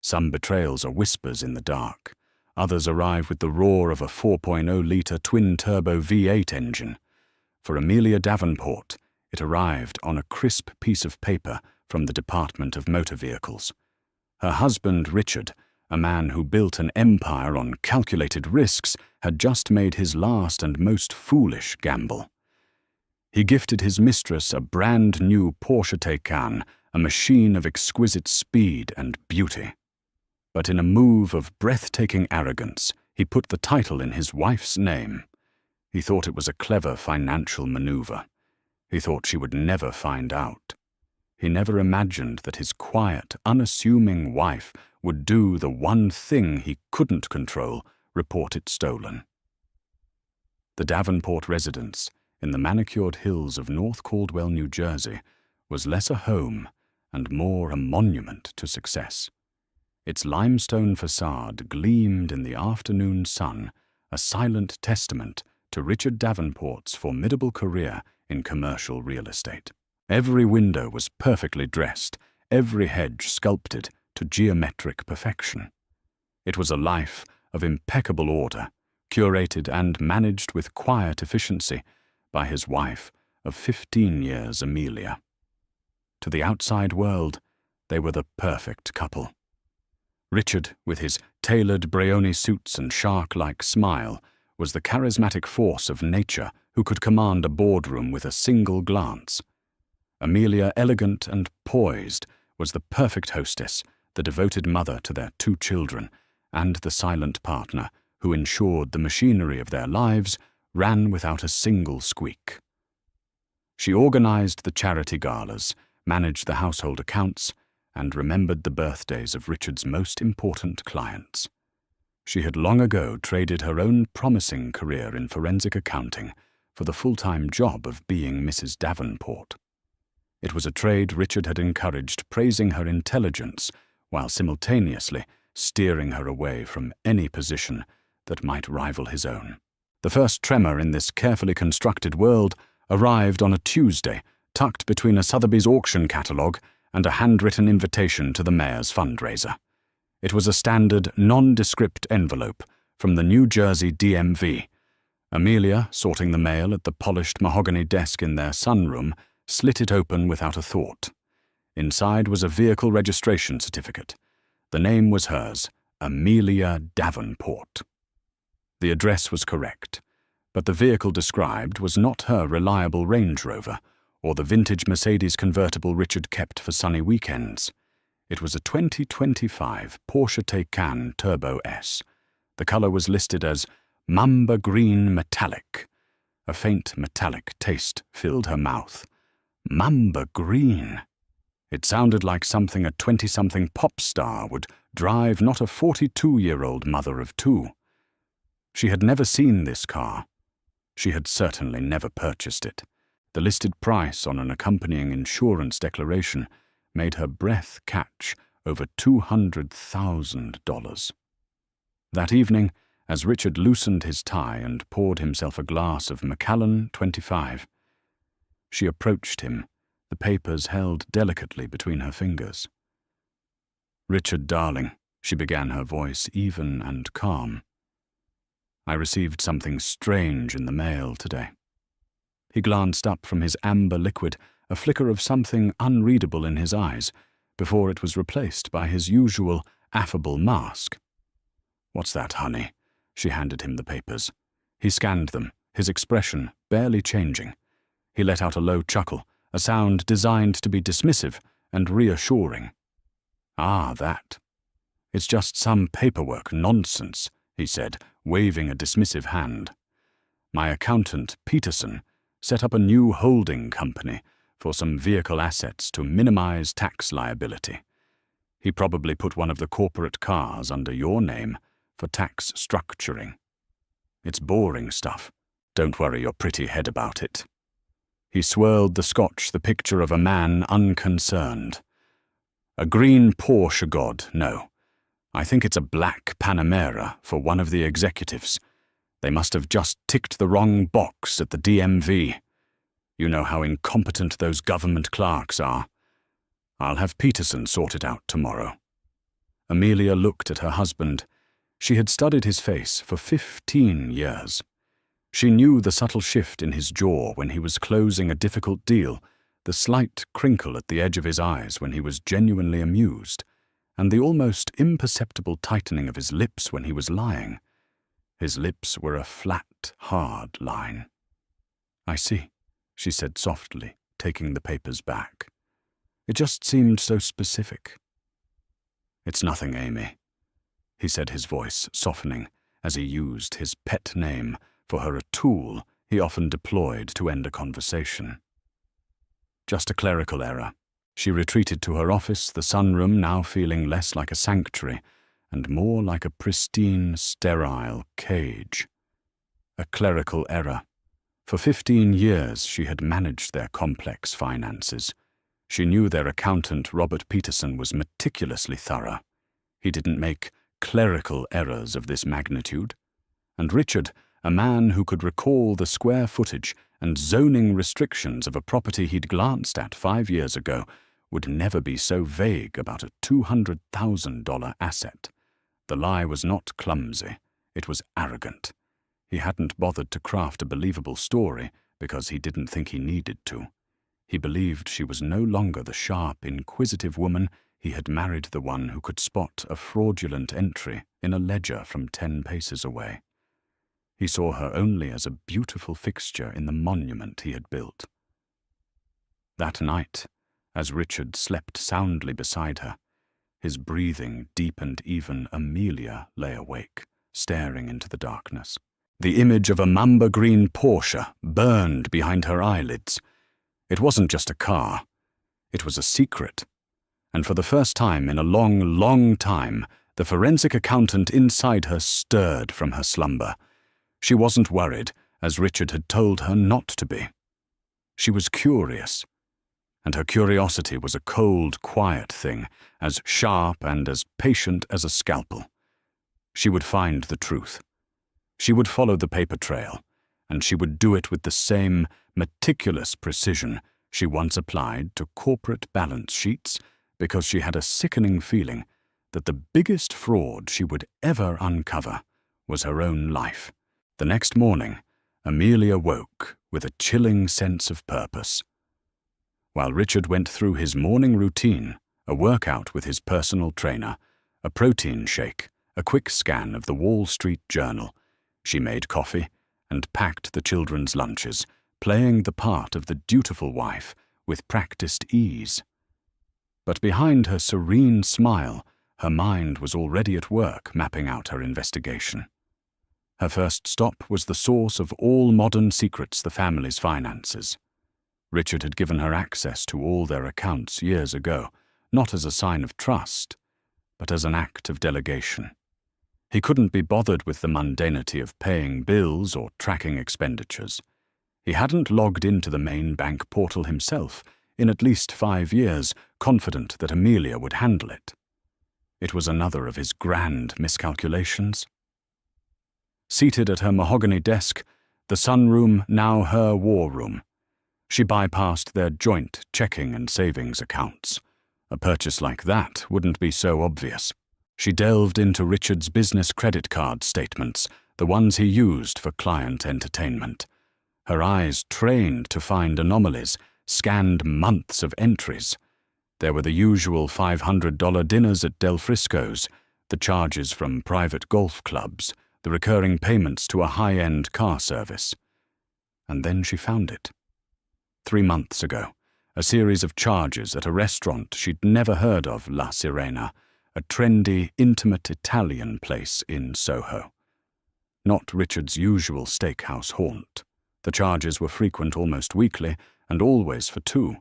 Some betrayals are whispers in the dark. Others arrive with the roar of a 4.0-litre twin-turbo V8 engine. For Amelia Davenport, it arrived on a crisp piece of paper from the Department of Motor Vehicles. Her husband, Richard, a man who built an empire on calculated risks, had just made his last and most foolish gamble. He gifted his mistress a brand-new Porsche Taycan, a machine of exquisite speed and beauty. But in a move of breathtaking arrogance, he put the title in his wife's name. He thought it was a clever financial maneuver. He thought she would never find out. He never imagined that his quiet, unassuming wife would do the one thing he couldn't control, report it stolen. The Davenport residence, in the manicured hills of North Caldwell, New Jersey, was less a home and more a monument to success. Its limestone facade gleamed in the afternoon sun, a silent testament to Richard Davenport's formidable career in commercial real estate. Every window was perfectly dressed, every hedge sculpted to geometric perfection. It was a life of impeccable order, curated and managed with quiet efficiency by his wife of 15 years, Amelia. To the outside world, they were the perfect couple. Richard, with his tailored Brioni suits and shark-like smile, was the charismatic force of nature who could command a boardroom with a single glance. Amelia, elegant and poised, was the perfect hostess, the devoted mother to their 2 children, and the silent partner who ensured the machinery of their lives ran without a single squeak. She organized the charity galas, managed the household accounts, and remembered the birthdays of Richard's most important clients. She had long ago traded her own promising career in forensic accounting for the full-time job of being Mrs. Davenport. It was a trade Richard had encouraged, praising her intelligence while simultaneously steering her away from any position that might rival his own. The first tremor in this carefully constructed world arrived on a Tuesday, tucked between a Sotheby's auction catalogue and a handwritten invitation to the mayor's fundraiser. It was a standard, nondescript envelope from the New Jersey DMV. Amelia, sorting the mail at the polished mahogany desk in their sunroom, slit it open without a thought. Inside was a vehicle registration certificate. The name was hers, Amelia Davenport. The address was correct, but the vehicle described was not her reliable Range Rover or the vintage Mercedes convertible Richard kept for sunny weekends. It was a 2025 Porsche Taycan Turbo S. The color was listed as Mamba Green Metallic. A faint metallic taste filled her mouth. Mamba Green. It sounded like something a 20-something pop star would drive, not a 42-year-old mother of 2. She had never seen this car. She had certainly never purchased it. The listed price on an accompanying insurance declaration made her breath catch over $200,000. That evening, as Richard loosened his tie and poured himself a glass of Macallan 25, she approached him, the papers held delicately between her fingers. "Richard, darling," she began, her voice even and calm. "I received something strange in the mail today." He glanced up from his amber liquid, a flicker of something unreadable in his eyes, before it was replaced by his usual affable mask. "What's that, honey?" She handed him the papers. He scanned them, his expression barely changing. He let out a low chuckle, a sound designed to be dismissive and reassuring. "Ah, that. It's just some paperwork nonsense," he said, waving a dismissive hand. "My accountant, Peterson, set up a new holding company for some vehicle assets to minimize tax liability. He probably put one of the corporate cars under your name for tax structuring. It's boring stuff. Don't worry your pretty head about it." He swirled the scotch, the picture of a man unconcerned. "A green Porsche, god, no. I think it's a black Panamera for one of the executives. They must have just ticked the wrong box at the DMV. You know how incompetent those government clerks are. I'll have Peterson sort it out tomorrow." Amelia looked at her husband. She had studied his face for 15 years. She knew the subtle shift in his jaw when he was closing a difficult deal, the slight crinkle at the edge of his eyes when he was genuinely amused, and the almost imperceptible tightening of his lips when he was lying. His lips were a flat, hard line. "I see," she said softly, taking the papers back. "It just seemed so specific." "It's nothing, Amy," he said, his voice softening as he used his pet name for her, a tool he often deployed to end a conversation. "Just a clerical error." She retreated to her office, the sunroom now feeling less like a sanctuary and more like a pristine, sterile cage. A clerical error. For 15 years she had managed their complex finances. She knew their accountant, Robert Peterson, was meticulously thorough. He didn't make clerical errors of this magnitude. And Richard, a man who could recall the square footage and zoning restrictions of a property he'd glanced at 5 years ago, would never be so vague about a $200,000 asset. The lie was not clumsy, it was arrogant. He hadn't bothered to craft a believable story because he didn't think he needed to. He believed she was no longer the sharp, inquisitive woman he had married, the one who could spot a fraudulent entry in a ledger from 10 paces away. He saw her only as a beautiful fixture in the monument he had built. That night, as Richard slept soundly beside her, his breathing deep and even, Amelia lay awake, staring into the darkness. The image of a mamba green Porsche burned behind her eyelids. It wasn't just a car. It was a secret. And for the first time in a long, long time, the forensic accountant inside her stirred from her slumber. She wasn't worried, as Richard had told her not to be. She was curious. And her curiosity was a cold, quiet thing, as sharp and as patient as a scalpel. She would find the truth. She would follow the paper trail, and she would do it with the same meticulous precision she once applied to corporate balance sheets, because she had a sickening feeling that the biggest fraud she would ever uncover was her own life. The next morning, Amelia woke with a chilling sense of purpose. While Richard went through his morning routine, a workout with his personal trainer, a protein shake, a quick scan of the Wall Street Journal, she made coffee and packed the children's lunches, playing the part of the dutiful wife with practiced ease. But behind her serene smile, her mind was already at work mapping out her investigation. Her first stop was the source of all modern secrets, the family's finances. Richard had given her access to all their accounts years ago, not as a sign of trust, but as an act of delegation. He couldn't be bothered with the mundanity of paying bills or tracking expenditures. He hadn't logged into the main bank portal himself in at least 5 years, confident that Amelia would handle it. It was another of his grand miscalculations. Seated at her mahogany desk, the sunroom now her war room, she bypassed their joint checking and savings accounts. A purchase like that wouldn't be so obvious. She delved into Richard's business credit card statements, the ones he used for client entertainment. Her eyes, trained to find anomalies, scanned months of entries. There were the usual $500 dinners at Del Frisco's, the charges from private golf clubs, the recurring payments to a high-end car service. And then she found it. 3 months ago, a series of charges at a restaurant she'd never heard of, La Sirena, a trendy, intimate Italian place in Soho. Not Richard's usual steakhouse haunt. The charges were frequent almost weekly, and always for 2.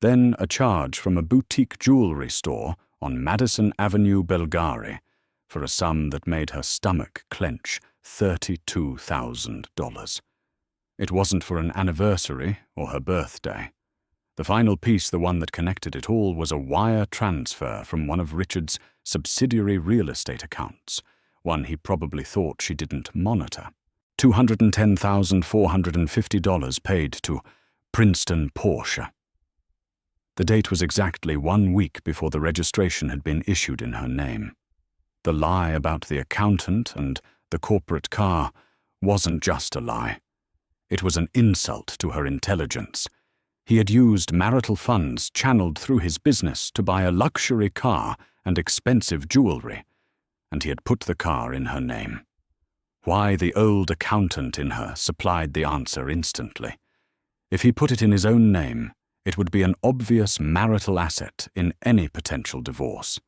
Then a charge from a boutique jewelry store on Madison Avenue, Belgari, for a sum that made her stomach clench, $32,000. It wasn't for an anniversary or her birthday. The final piece, the one that connected it all, was a wire transfer from one of Richard's subsidiary real estate accounts, one he probably thought she didn't monitor. $210,450 paid to Princeton Porsche. The date was exactly 1 week before the registration had been issued in her name. The lie about the accountant and the corporate car wasn't just a lie. It was an insult to her intelligence. He had used marital funds channeled through his business to buy a luxury car and expensive jewelry, and he had put the car in her name. Why the old accountant in her supplied the answer instantly. If he put it in his own name, it would be an obvious marital asset in any potential divorce.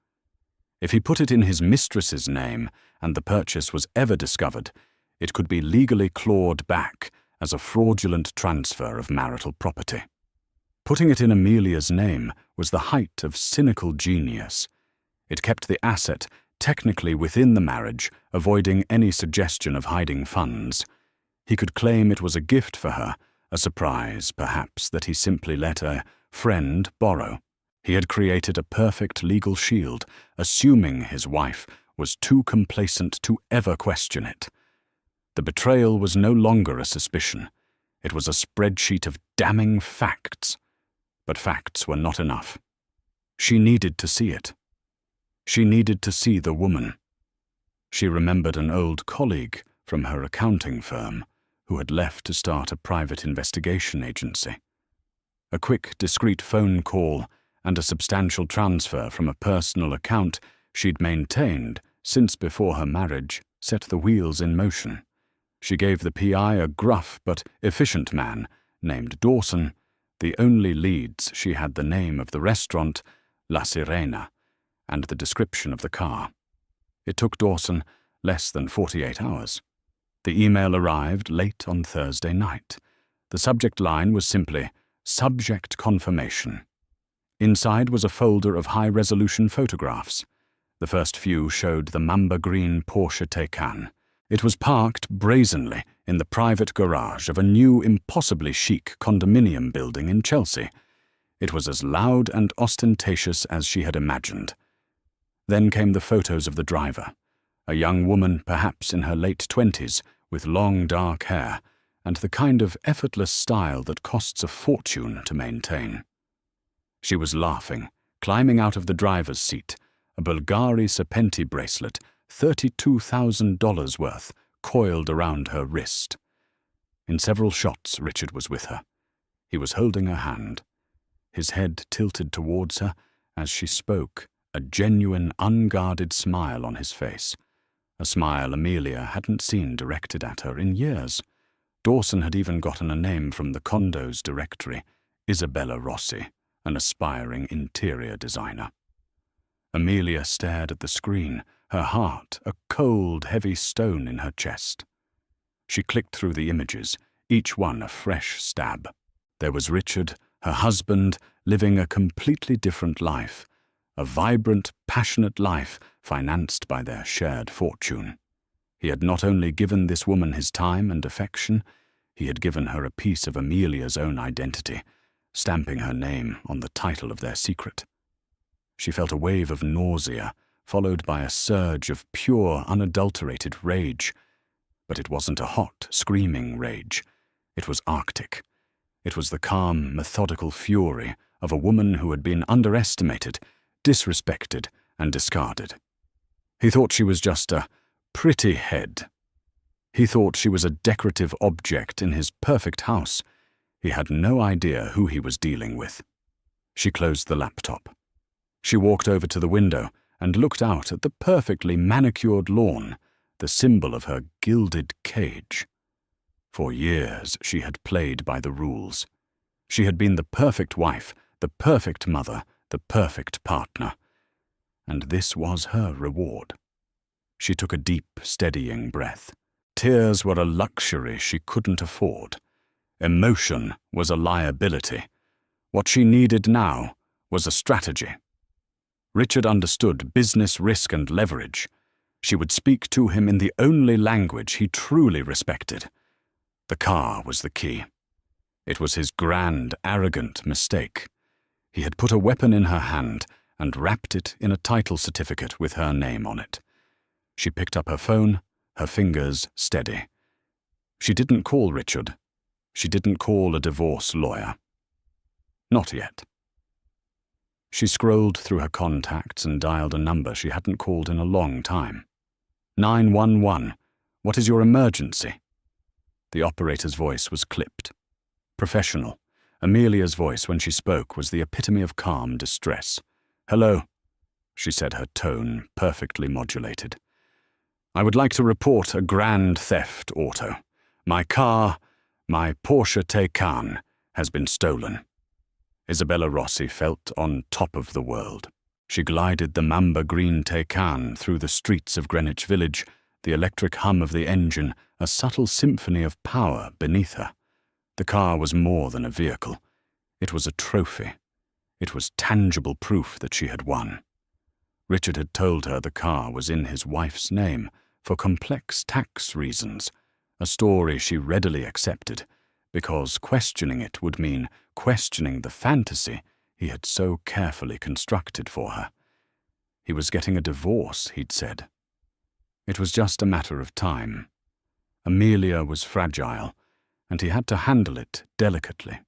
If he put it in his mistress's name and the purchase was ever discovered, it could be legally clawed back as a fraudulent transfer of marital property. Putting it in Amelia's name was the height of cynical genius. It kept the asset technically within the marriage, avoiding any suggestion of hiding funds. He could claim it was a gift for her, a surprise, perhaps, that he simply let a friend borrow. He had created a perfect legal shield, assuming his wife was too complacent to ever question it. The betrayal was no longer a suspicion. It was a spreadsheet of damning facts. But facts were not enough. She needed to see it. She needed to see the woman. She remembered an old colleague from her accounting firm who had left to start a private investigation agency. A quick, discreet phone call and a substantial transfer from a personal account she'd maintained since before her marriage set the wheels in motion. She gave the PI, a gruff but efficient man named Dawson. The only leads she had the name of the restaurant, La Sirena, and the description of the car. It took Dawson less than 48 hours. The email arrived late on Thursday night. The subject line was simply, "Subject confirmation." Inside was a folder of high-resolution photographs. The first few showed the mamba green Porsche Taycan. It was parked brazenly in the private garage of a new, impossibly chic condominium building in Chelsea. It was as loud and ostentatious as she had imagined. Then came the photos of the driver, a young woman perhaps in her late 20s with long dark hair and the kind of effortless style that costs a fortune to maintain. She was laughing, climbing out of the driver's seat, a Bulgari Serpenti bracelet, $32,000 worth, coiled around her wrist. In several shots, Richard was with her. He was holding her hand, his head tilted towards her as she spoke, a genuine, unguarded smile on his face, a smile Amelia hadn't seen directed at her in years. Dawson had even gotten a name from the condo's directory, Isabella Rossi, an aspiring interior designer. Amelia stared at the screen, her heart a cold, heavy stone in her chest. She clicked through the images, each one a fresh stab. There was Richard, her husband, living a completely different life, a vibrant, passionate life financed by their shared fortune. He had not only given this woman his time and affection, he had given her a piece of Amelia's own identity, stamping her name on the title of their secret. She felt a wave of nausea, followed by a surge of pure, unadulterated rage. But it wasn't a hot, screaming rage. It was arctic. It was the calm, methodical fury of a woman who had been underestimated, disrespected, and discarded. He thought she was just a pretty head. He thought she was a decorative object in his perfect house. He had no idea who he was dealing with. She closed the laptop. She walked over to the window and looked out at the perfectly manicured lawn, the symbol of her gilded cage. For years she had played by the rules. She had been the perfect wife, the perfect mother, the perfect partner. And this was her reward. She took a deep, steadying breath. Tears were a luxury she couldn't afford. Emotion was a liability. What she needed now was a strategy. Richard understood business risk and leverage. She would speak to him in the only language he truly respected. The car was the key. It was his grand, arrogant mistake. He had put a weapon in her hand and wrapped it in a title certificate with her name on it. She picked up her phone, her fingers steady. She didn't call Richard. She didn't call a divorce lawyer. Not yet. She scrolled through her contacts and dialed a number she hadn't called in a long time. 911. What is your emergency? The operator's voice was clipped. Professional. Amelia's voice when she spoke was the epitome of calm distress. Hello, she said, her tone perfectly modulated. I would like to report a grand theft auto. My car, my Porsche Taycan, has been stolen. Isabella Rossi felt on top of the world. She glided the mamba green Taycan through the streets of Greenwich Village, the electric hum of the engine, a subtle symphony of power beneath her. The car was more than a vehicle. It was a trophy. It was tangible proof that she had won. Richard had told her the car was in his wife's name for complex tax reasons, a story she readily accepted, because questioning it would mean questioning the fantasy he had so carefully constructed for her. He was getting a divorce, he'd said. It was just a matter of time. Amelia was fragile, and he had to handle it delicately.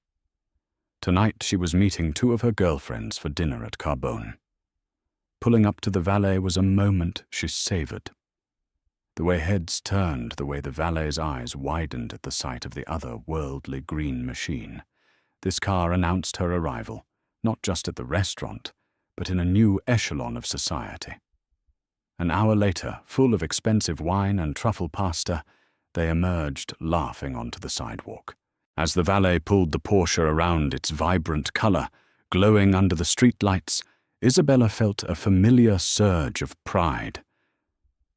Tonight she was meeting 2 of her girlfriends for dinner at Carbone. Pulling up to the valet was a moment she savoured. The way heads turned, the way the valet's eyes widened at the sight of the other worldly green machine. This car announced her arrival, not just at the restaurant, but in a new echelon of society. An hour later, full of expensive wine and truffle pasta, they emerged laughing onto the sidewalk. As the valet pulled the Porsche around its vibrant colour, glowing under the streetlights, Isabella felt a familiar surge of pride.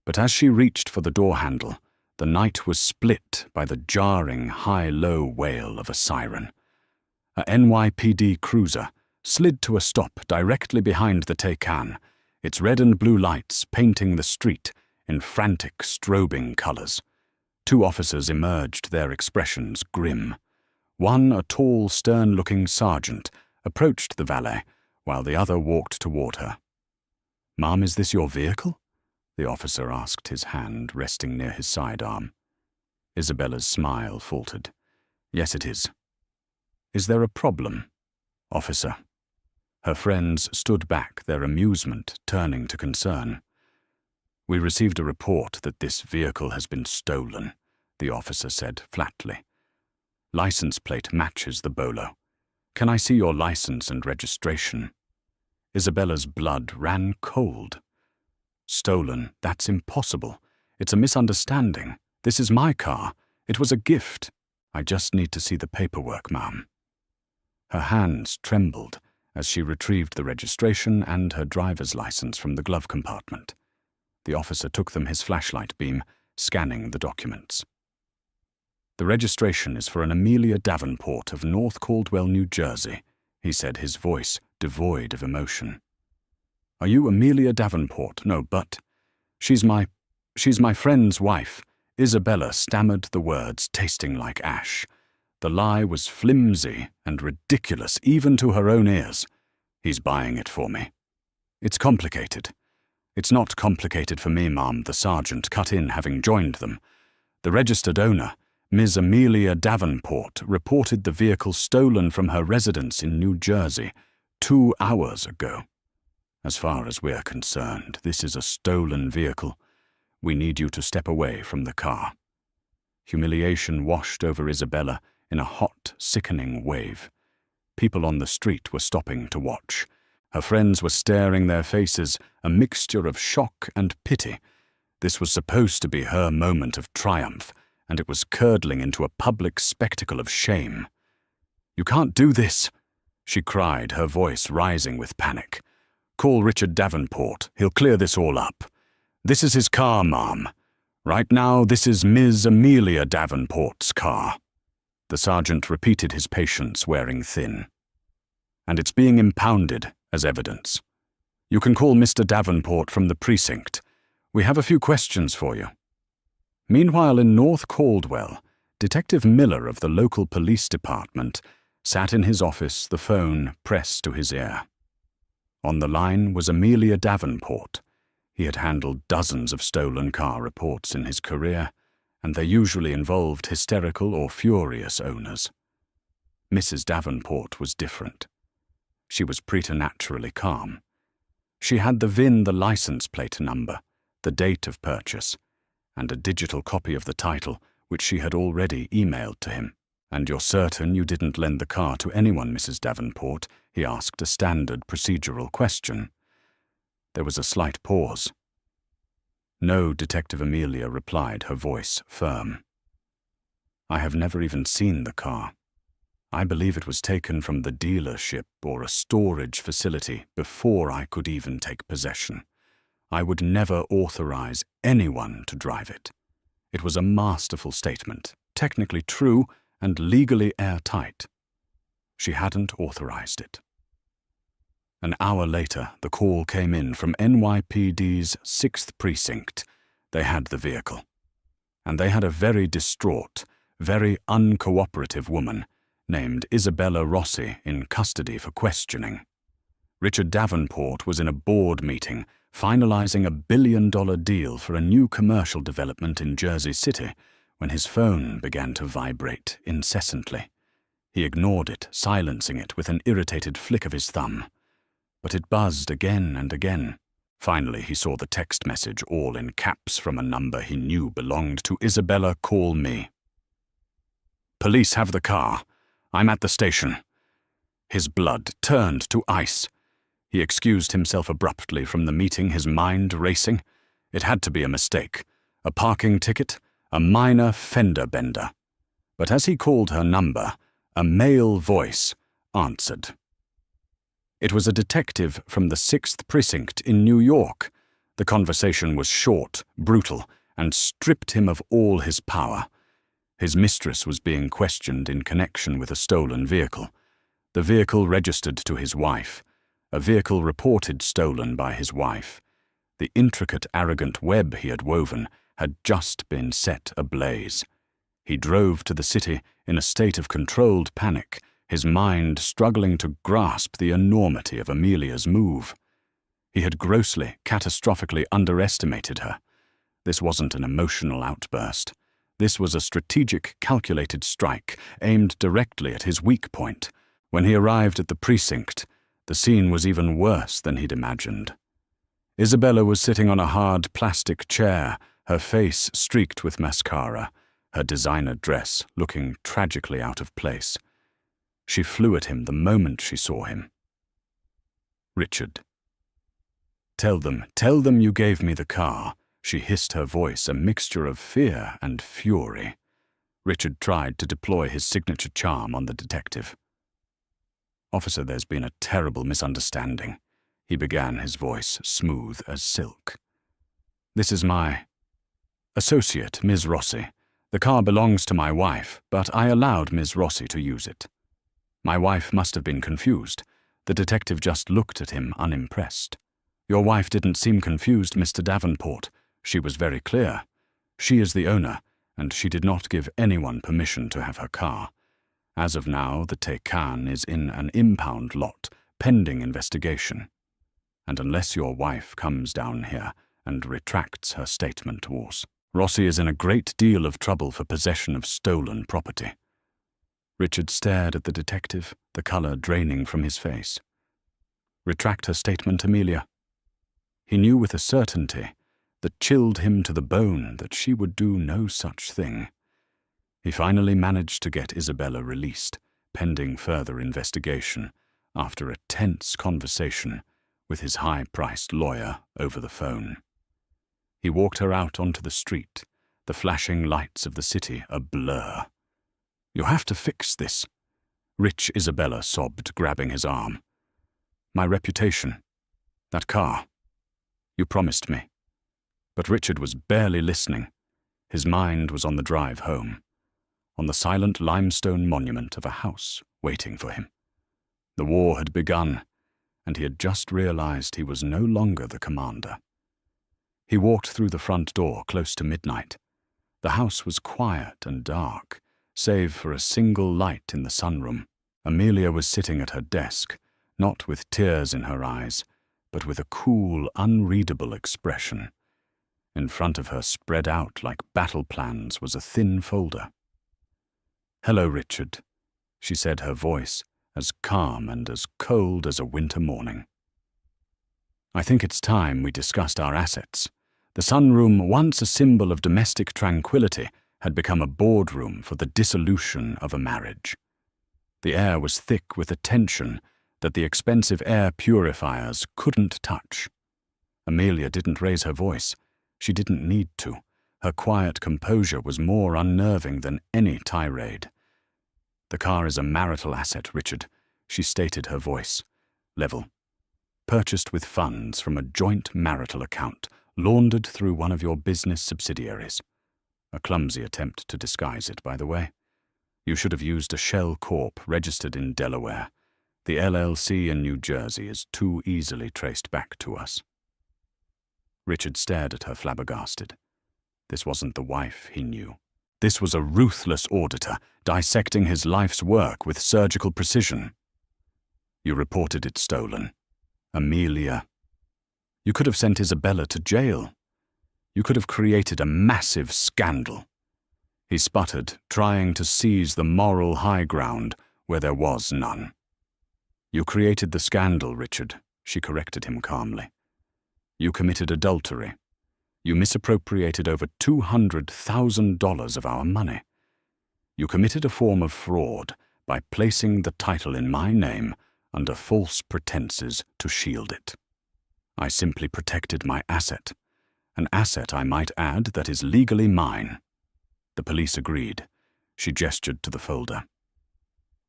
But as she reached for the door handle, the night was split by the jarring high-low wail of a siren. A NYPD cruiser slid to a stop directly behind the Taycan, its red and blue lights painting the street in frantic, strobing colours. 2 officers emerged, their expressions grim. One, a tall, stern-looking sergeant, approached the valet, while the other walked toward her. "Ma'am, is this your vehicle?" the officer asked, his hand resting near his sidearm. Isabella's smile faltered. "Yes, it is." "Is there a problem, officer?" Her friends stood back, their amusement turning to concern. "We received a report that this vehicle has been stolen," the officer said flatly. "License plate matches the bolo. Can I see your license and registration?" Isabella's blood ran cold. "Stolen? That's impossible. It's a misunderstanding. This is my car. It was a gift. I just need to see the paperwork, ma'am." Her hands trembled as she retrieved the registration and her driver's license from the glove compartment. The officer took them his flashlight beam, scanning the documents. "The registration is for an Amelia Davenport of North Caldwell, New Jersey," he said, his voice devoid of emotion. "Are you Amelia Davenport?" "No, but she's my friend's wife." Isabella stammered the words, tasting like ash. The lie was flimsy and ridiculous even to her own ears. "He's buying it for me." "It's complicated." "It's not complicated for me, ma'am," the sergeant cut in, having joined them. "The registered owner, Ms. Amelia Davenport, reported the vehicle stolen from her residence in New Jersey 2 hours ago. As far as we're concerned, this is a stolen vehicle. We need you to step away from the car." Humiliation washed over Isabella in a hot, sickening wave. People on the street were stopping to watch. Her friends were staring their faces, a mixture of shock and pity. This was supposed to be her moment of triumph, and it was curdling into a public spectacle of shame. "You can't do this," she cried, her voice rising with panic. "Call Richard Davenport. He'll clear this all up. This is his car, ma'am. Right now, this is Ms. Amelia Davenport's car." The sergeant repeated his patience, wearing thin. "And it's being impounded as evidence. You can call Mr. Davenport from the precinct. We have a few questions for you." Meanwhile, in North Caldwell, Detective Miller of the local police department sat in his office, the phone pressed to his ear. On the line was Amelia Davenport. He had handled dozens of stolen car reports in his career, and they usually involved hysterical or furious owners. Mrs. Davenport was different. She was preternaturally calm. She had the VIN, the license plate number, the date of purchase, and a digital copy of the title, which she had already emailed to him. "And you're certain you didn't lend the car to anyone, Mrs. Davenport?" he asked, a standard procedural question. There was a slight pause. "No," Detective Amelia replied, her voice firm. "I have never even seen the car. I believe it was taken from the dealership or a storage facility before I could even take possession. I would never authorize anyone to drive it. It was a masterful statement, technically true and legally airtight. She hadn't authorized it." An hour later, the call came in from NYPD's 6th Precinct. They had the vehicle. And they had a very distraught, very uncooperative woman named Isabella Rossi in custody for questioning. Richard Davenport was in a board meeting finalizing a billion-dollar deal for a new commercial development in Jersey City when his phone began to vibrate incessantly. He ignored it, silencing it with an irritated flick of his thumb. But it buzzed again and again. Finally, he saw the text message all in caps from a number he knew belonged to Isabella. "Call me. Police have the car. I'm at the station." His blood turned to ice. He excused himself abruptly from the meeting, his mind racing. It had to be a mistake. A parking ticket, a minor fender bender. But as he called her number, a male voice answered. It was a detective from the 6th Precinct in New York. The conversation was short, brutal, and stripped him of all his power. His mistress was being questioned in connection with a stolen vehicle. The vehicle registered to his wife. A vehicle reported stolen by his wife. The intricate, arrogant web he had woven had just been set ablaze. He drove to the city in a state of controlled panic, his mind struggling to grasp the enormity of Amelia's move. He had grossly, catastrophically underestimated her. This wasn't an emotional outburst. This was a strategic, calculated strike aimed directly at his weak point. When he arrived at the precinct, the scene was even worse than he'd imagined. Isabella was sitting on a hard plastic chair, her face streaked with mascara, her designer dress looking tragically out of place. She flew at him the moment she saw him. "Richard. Tell them you gave me the car," she hissed, her voice a mixture of fear and fury. Richard tried to deploy his signature charm on the detective. "Officer, there's been a terrible misunderstanding," he began, his voice smooth as silk. "This is my associate, Ms. Rossi. The car belongs to my wife, but I allowed Ms. Rossi to use it." My wife must have been confused. The detective just looked at him, unimpressed. "Your wife didn't seem confused, Mr. Davenport. She was very clear. She is the owner, and she did not give anyone permission to have her car. As of now, the Taycan is in an impound lot, pending investigation. And unless your wife comes down here and retracts her statement, Rossi is in a great deal of trouble for possession of stolen property." Richard stared at the detective, the color draining from his face. "Retract her statement, Amelia?" He knew with a certainty that chilled him to the bone that she would do no such thing. He finally managed to get Isabella released, pending further investigation, after a tense conversation with his high-priced lawyer over the phone. He walked her out onto the street, the flashing lights of the city a blur. "You have to fix this," rich Isabella sobbed, grabbing his arm. "My reputation. That car. You promised me." But Richard was barely listening. His mind was on the drive home, on the silent limestone monument of a house waiting for him. The war had begun, and he had just realized he was no longer the commander. He walked through the front door close to midnight. The house was quiet and dark, save for a single light in the sunroom. Amelia was sitting at her desk, not with tears in her eyes, but with a cool, unreadable expression. In front of her, spread out like battle plans, was a thin folder. "Hello, Richard," she said, her voice as calm and as cold as a winter morning. I think it's time we discussed our assets. The sunroom, once a symbol of domestic tranquility, had become a boardroom for the dissolution of a marriage. The air was thick with a tension that the expensive air purifiers couldn't touch. Amelia didn't raise her voice. She didn't need to. Her quiet composure was more unnerving than any tirade. "The car is a marital asset, Richard," she stated, her voice level. "Purchased with funds from a joint marital account, laundered through one of your business subsidiaries. A clumsy attempt to disguise it, by the way. You should have used a shell corp registered in Delaware. The LLC in New Jersey is too easily traced back to us." Richard stared at her flabbergasted. This wasn't the wife he knew. This was a ruthless auditor, dissecting his life's work with surgical precision. "You reported it stolen. Amelia. You could have sent Isabella to jail. You could have created a massive scandal." He sputtered, trying to seize the moral high ground where there was none. "You created the scandal, Richard," she corrected him calmly. "You committed adultery. You misappropriated over $200,000 of our money. You committed a form of fraud by placing the title in my name under false pretenses to shield it. I simply protected my asset, an asset, I might add, that is legally mine." The police agreed. She gestured to the folder.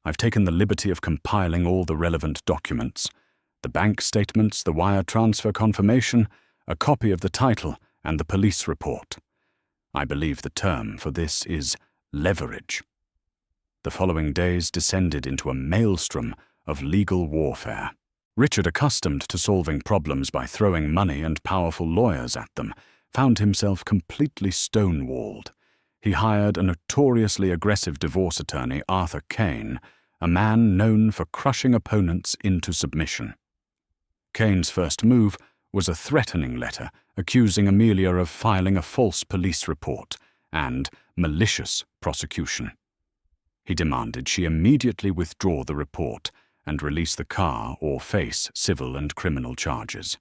"I've taken the liberty of compiling all the relevant documents, the bank statements, the wire transfer confirmation, a copy of the title, and the police report. I believe the term for this is leverage." The following days descended into a maelstrom of legal warfare. Richard, accustomed to solving problems by throwing money and powerful lawyers at them, found himself completely stonewalled. He hired a notoriously aggressive divorce attorney, Arthur Kane, a man known for crushing opponents into submission. Kane's first move was a threatening letter accusing Amelia of filing a false police report and malicious prosecution. He demanded she immediately withdraw the report and release the car or face civil and criminal charges.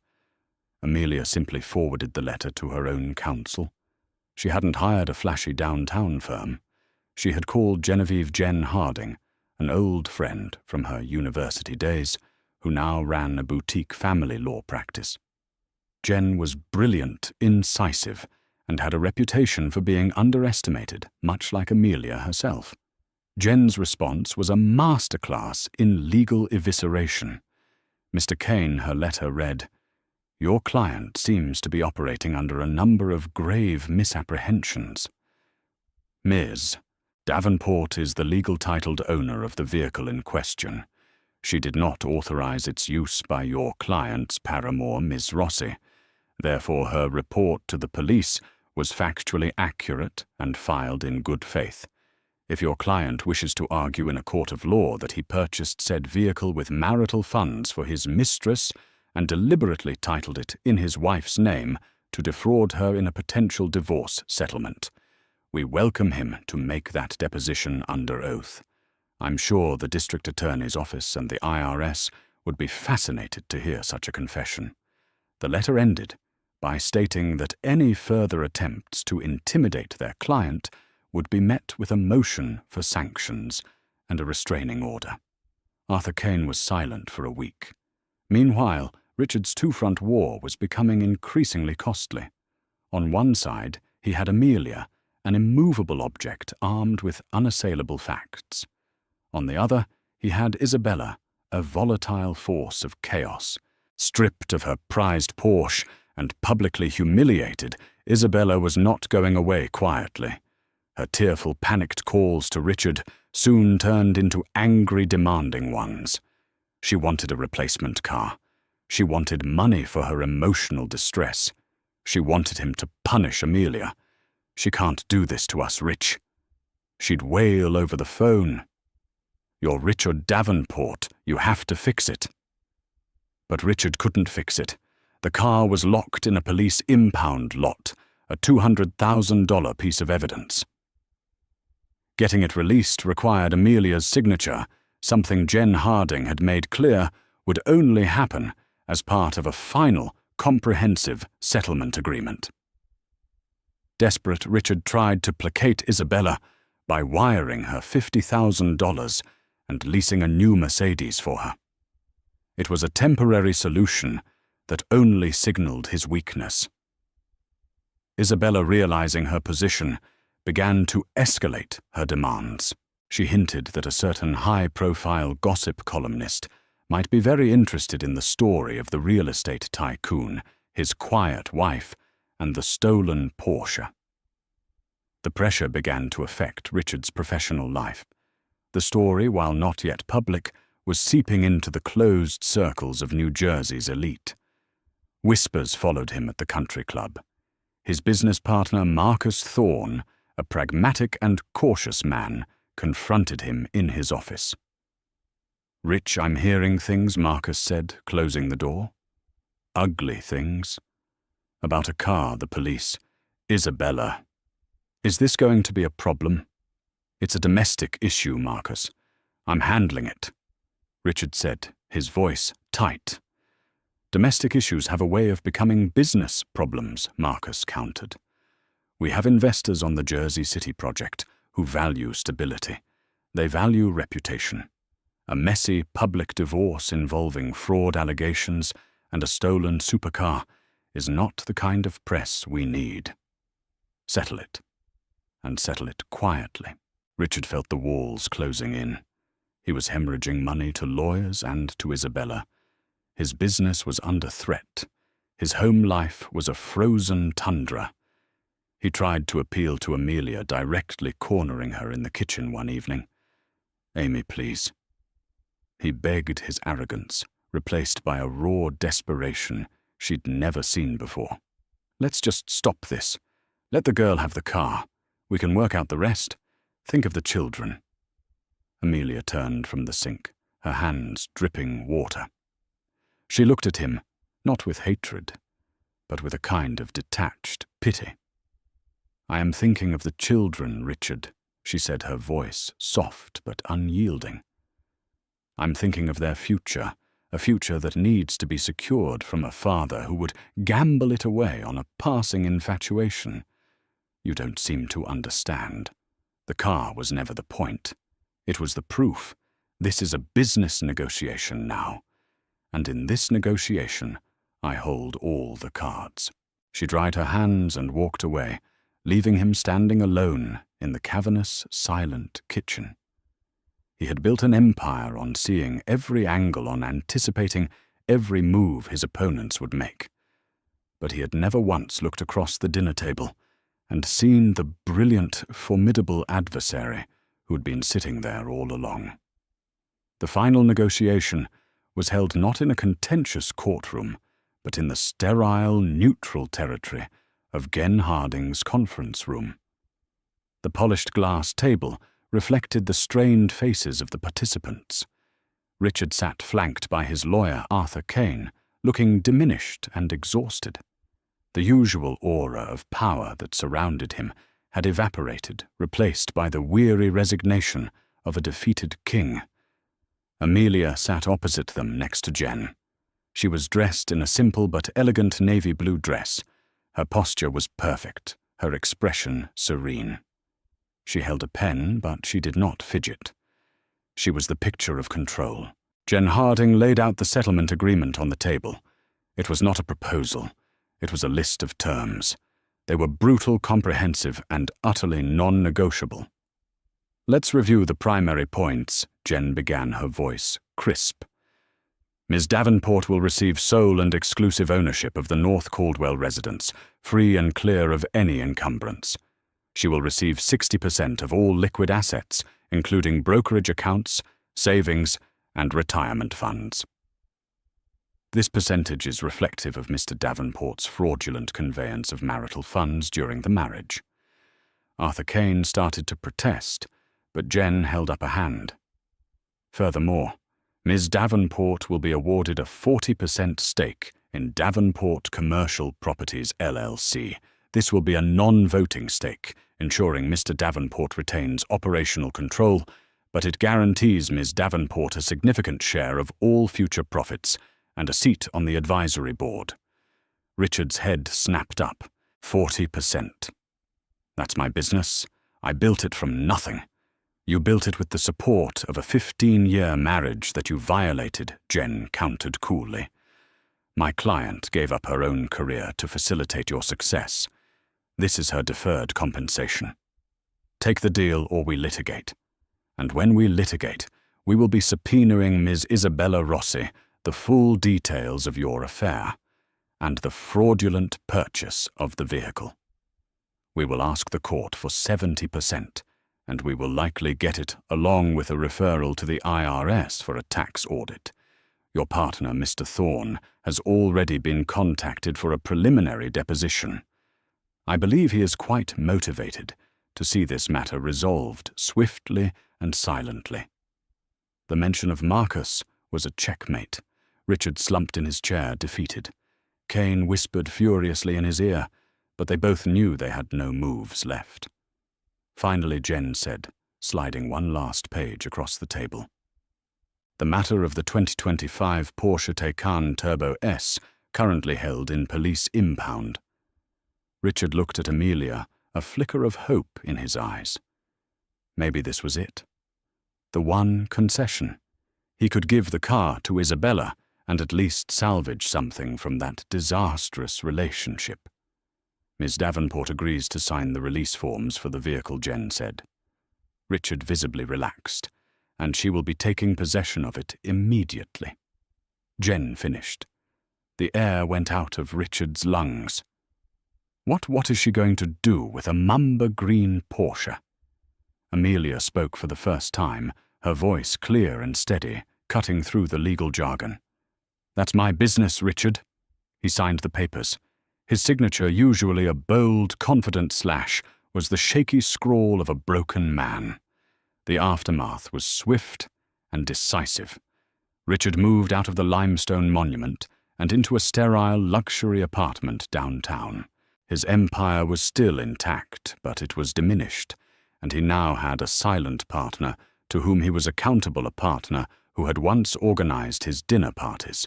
Amelia simply forwarded the letter to her own counsel. She hadn't hired a flashy downtown firm. She had called Genevieve Jen Harding, an old friend from her university days, who now ran a boutique family law practice. Jen was brilliant, incisive, and had a reputation for being underestimated, much like Amelia herself. Jen's response was a masterclass in legal evisceration. Mr. Kane, her letter read, "Your client seems to be operating under a number of grave misapprehensions. Ms. Davenport is the legal titled owner of the vehicle in question. She did not authorize its use by your client's paramour, Ms. Rossi. Therefore, her report to the police was factually accurate and filed in good faith. If your client wishes to argue in a court of law that he purchased said vehicle with marital funds for his mistress and deliberately titled it in his wife's name to defraud her in a potential divorce settlement, we welcome him to make that deposition under oath. I'm sure the district attorney's office and the IRS would be fascinated to hear such a confession." The letter ended by stating that any further attempts to intimidate their client would be met with a motion for sanctions and a restraining order. Arthur Kane was silent for a week. Meanwhile, Richard's two-front war was becoming increasingly costly. On one side, he had Amelia, an immovable object armed with unassailable facts. On the other, he had Isabella, a volatile force of chaos. Stripped of her prized Porsche and publicly humiliated, Isabella was not going away quietly. Her tearful, panicked calls to Richard soon turned into angry, demanding ones. She wanted a replacement car. She wanted money for her emotional distress. She wanted him to punish Amelia. "She can't do this to us, Rich." She'd wail over the phone. "You're Richard Davenport. You have to fix it." But Richard couldn't fix it. The car was locked in a police impound lot, a $200,000 piece of evidence. Getting it released required Amelia's signature, something Jen Harding had made clear would only happen as part of a final, comprehensive settlement agreement. Desperate, Richard tried to placate Isabella by wiring her $50,000 and leasing a new Mercedes for her. It was a temporary solution that only signaled his weakness. Isabella, realizing her position, began to escalate her demands. She hinted that a certain high-profile gossip columnist might be very interested in the story of the real estate tycoon, his quiet wife, and the stolen Porsche. The pressure began to affect Richard's professional life. The story, while not yet public, was seeping into the closed circles of New Jersey's elite. Whispers followed him at the country club. His business partner, Marcus Thorne, a pragmatic and cautious man, confronted him in his office. "Rich, I'm hearing things," Marcus said, closing the door. "Ugly things. About a car, the police. Isabella. Is this going to be a problem?" "It's a domestic issue, Marcus. I'm handling it," Richard said, his voice tight. "Domestic issues have a way of becoming business problems," Marcus countered. "We have investors on the Jersey City project who value stability. They value reputation. A messy public divorce involving fraud allegations and a stolen supercar is not the kind of press we need. Settle it, and settle it quietly." Richard felt the walls closing in. He was hemorrhaging money to lawyers and to Isabella. His business was under threat. His home life was a frozen tundra. He tried to appeal to Amelia, directly cornering her in the kitchen one evening. "Amy, please." He begged his arrogance, replaced by a raw desperation she'd never seen before. "Let's just stop this. Let the girl have the car. We can work out the rest. Think of the children." Amelia turned from the sink, her hands dripping water. She looked at him, not with hatred, but with a kind of detached pity. "I am thinking of the children, Richard," she said, her voice soft but unyielding. "I'm thinking of their future, a future that needs to be secured from a father who would gamble it away on a passing infatuation. You don't seem to understand. The car was never the point. It was the proof. This is a business negotiation now. And in this negotiation, I hold all the cards." She dried her hands and walked away, leaving him standing alone in the cavernous, silent kitchen. He had built an empire on seeing every angle, on anticipating every move his opponents would make. But he had never once looked across the dinner table and seen the brilliant, formidable adversary who had been sitting there all along. The final negotiation was held not in a contentious courtroom, but in the sterile, neutral territory of Jen Harding's conference room. The polished glass table reflected the strained faces of the participants. Richard sat flanked by his lawyer, Arthur Kane, looking diminished and exhausted. The usual aura of power that surrounded him had evaporated, replaced by the weary resignation of a defeated king. Amelia sat opposite them next to Jen. She was dressed in a simple but elegant navy blue dress. Her posture was perfect, her expression serene. She held a pen, but she did not fidget. She was the picture of control. Jen Harding laid out the settlement agreement on the table. It was not a proposal. It was a list of terms. They were brutal, comprehensive, and utterly non-negotiable. "Let's review the primary points," Jen began, her voice crisp. "Ms. Davenport will receive sole and exclusive ownership of the North Caldwell residence, free and clear of any encumbrance. She will receive 60% of all liquid assets, including brokerage accounts, savings, and retirement funds. This percentage is reflective of Mr. Davenport's fraudulent conveyance of marital funds during the marriage." Arthur Kane started to protest, but Jen held up a hand. "Furthermore, Ms. Davenport will be awarded a 40% stake in Davenport Commercial Properties, LLC. This will be a non-voting stake, ensuring Mr. Davenport retains operational control, but it guarantees Ms. Davenport a significant share of all future profits and a seat on the advisory board. Richard's head snapped up. 40%. That's my business. I built it from nothing. You built it with the support of a 15-year marriage that you violated, Jen countered coolly. My client gave up her own career to facilitate your success. This is her deferred compensation. Take the deal or we litigate. And when we litigate, we will be subpoenaing Ms. Isabella Rossi the full details of your affair and the fraudulent purchase of the vehicle. We will ask the court for 70%, and we will likely get it along with a referral to the IRS for a tax audit. Your partner, Mr. Thorne, has already been contacted for a preliminary deposition. I believe he is quite motivated to see this matter resolved swiftly and silently. The mention of Marcus was a checkmate. Richard slumped in his chair, defeated. Kane whispered furiously in his ear, but they both knew they had no moves left. Finally, Jen said, sliding one last page across the table. The matter of the 2025 Porsche Taycan Turbo S, currently held in police impound. Richard looked at Amelia, a flicker of hope in his eyes. Maybe this was it. The one concession. He could give the car to Isabella and at least salvage something from that disastrous relationship. Ms. Davenport agrees to sign the release forms for the vehicle, Jen said. Richard visibly relaxed, and she will be taking possession of it immediately. Jen finished. The air went out of Richard's lungs. What is she going to do with a Mamba green Porsche? Amelia spoke for the first time, her voice clear and steady, cutting through the legal jargon. That's my business, Richard. He signed the papers. His signature, usually a bold, confident slash, was the shaky scrawl of a broken man. The aftermath was swift and decisive. Richard moved out of the limestone monument and into a sterile luxury apartment downtown. His empire was still intact, but it was diminished, and he now had a silent partner to whom he was accountable, a partner who had once organized his dinner parties.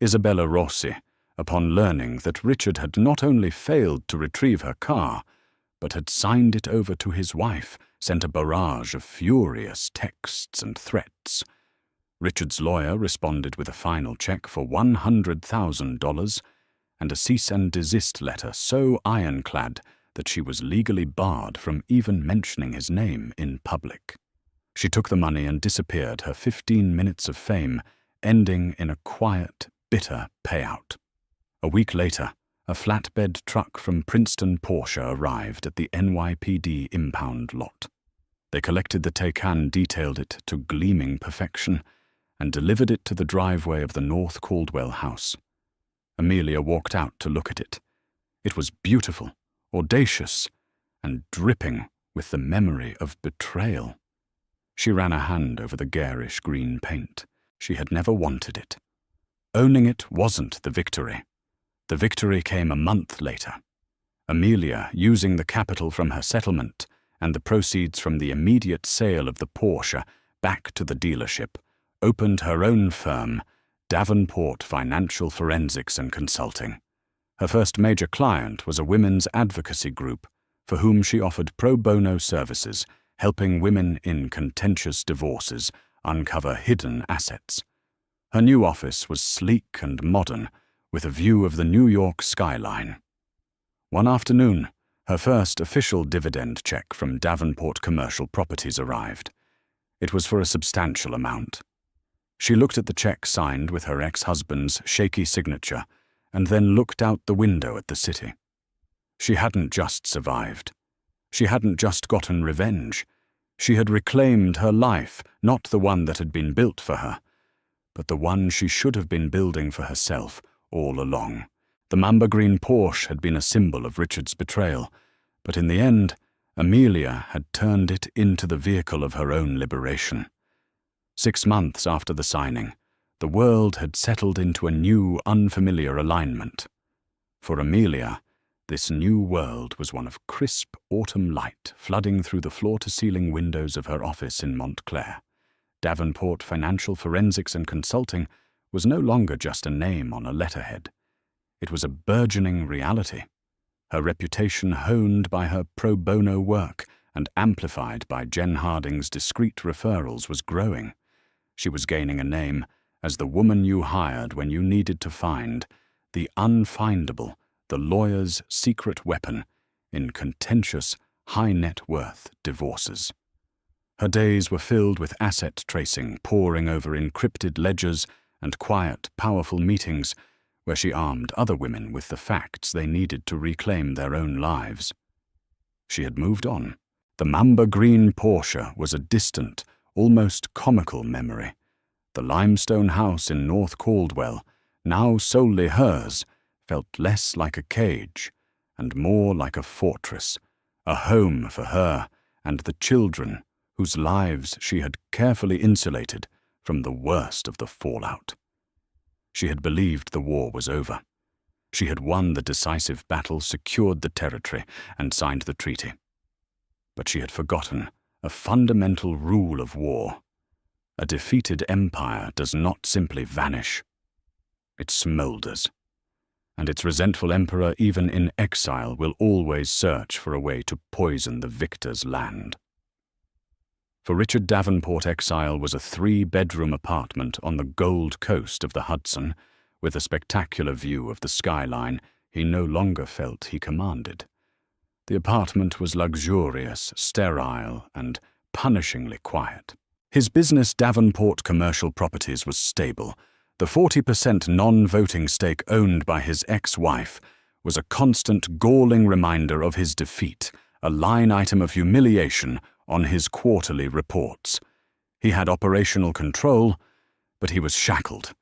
Isabella Rossi, upon learning that Richard had not only failed to retrieve her car, but had signed it over to his wife, sent a barrage of furious texts and threats. Richard's lawyer responded with a final check for $100,000 and a cease and desist letter so ironclad that she was legally barred from even mentioning his name in public. She took the money and disappeared, her 15 minutes of fame ending in a quiet, bitter payout. A week later, a flatbed truck from Princeton Porsche arrived at the NYPD impound lot. They collected the Taycan, detailed it to gleaming perfection, and delivered it to the driveway of the North Caldwell house. Amelia walked out to look at it. It was beautiful, audacious, and dripping with the memory of betrayal. She ran a hand over the garish green paint. She had never wanted it. Owning it wasn't the victory. The victory came a month later. Amelia, using the capital from her settlement and the proceeds from the immediate sale of the Porsche back to the dealership, opened her own firm, Davenport Financial Forensics and Consulting. Her first major client was a women's advocacy group for whom she offered pro bono services, helping women in contentious divorces uncover hidden assets. Her new office was sleek and modern, with a view of the New York skyline. One afternoon, her first official dividend check from Davenport Commercial Properties arrived. It was for a substantial amount. She looked at the check signed with her ex-husband's shaky signature and then looked out the window at the city. She hadn't just survived. She hadn't just gotten revenge. She had reclaimed her life, not the one that had been built for her, but the one she should have been building for herself all along. The Mamba green Porsche had been a symbol of Richard's betrayal, but in the end, Amelia had turned it into the vehicle of her own liberation. 6 months after the signing, the world had settled into a new, unfamiliar alignment. For Amelia, This new world was one of crisp autumn light flooding through the floor-to-ceiling windows of her office in Montclair. Davenport Financial Forensics and Consulting was no longer just a name on a letterhead. It was a burgeoning reality. Her reputation, honed by her pro bono work and amplified by Jen Harding's discreet referrals, was growing. She was gaining a name as the woman you hired when you needed to find the unfindable, the lawyer's secret weapon in contentious, high-net-worth divorces. Her days were filled with asset tracing, poring over encrypted ledgers, and quiet, powerful meetings where she armed other women with the facts they needed to reclaim their own lives. She had moved on. The Mamba green Porsche was a distant, almost comical memory. The limestone house in North Caldwell, now solely hers, felt less like a cage and more like a fortress, a home for her and the children whose lives she had carefully insulated from the worst of the fallout. She had believed the war was over. She had won the decisive battle, secured the territory, and signed the treaty. But she had forgotten a fundamental rule of war. A defeated empire does not simply vanish. It smolders. And its resentful emperor, even in exile, will always search for a way to poison the victor's land. For Richard Davenport, exile was a 3-bedroom apartment on the Gold Coast of the Hudson, with a spectacular view of the skyline he no longer felt he commanded. The apartment was luxurious, sterile, and punishingly quiet. His business, Davenport Commercial Properties, was stable. The 40% non-voting stake owned by his ex-wife was a constant, galling reminder of his defeat, a line item of humiliation on his quarterly reports. He had operational control, but he was shackled.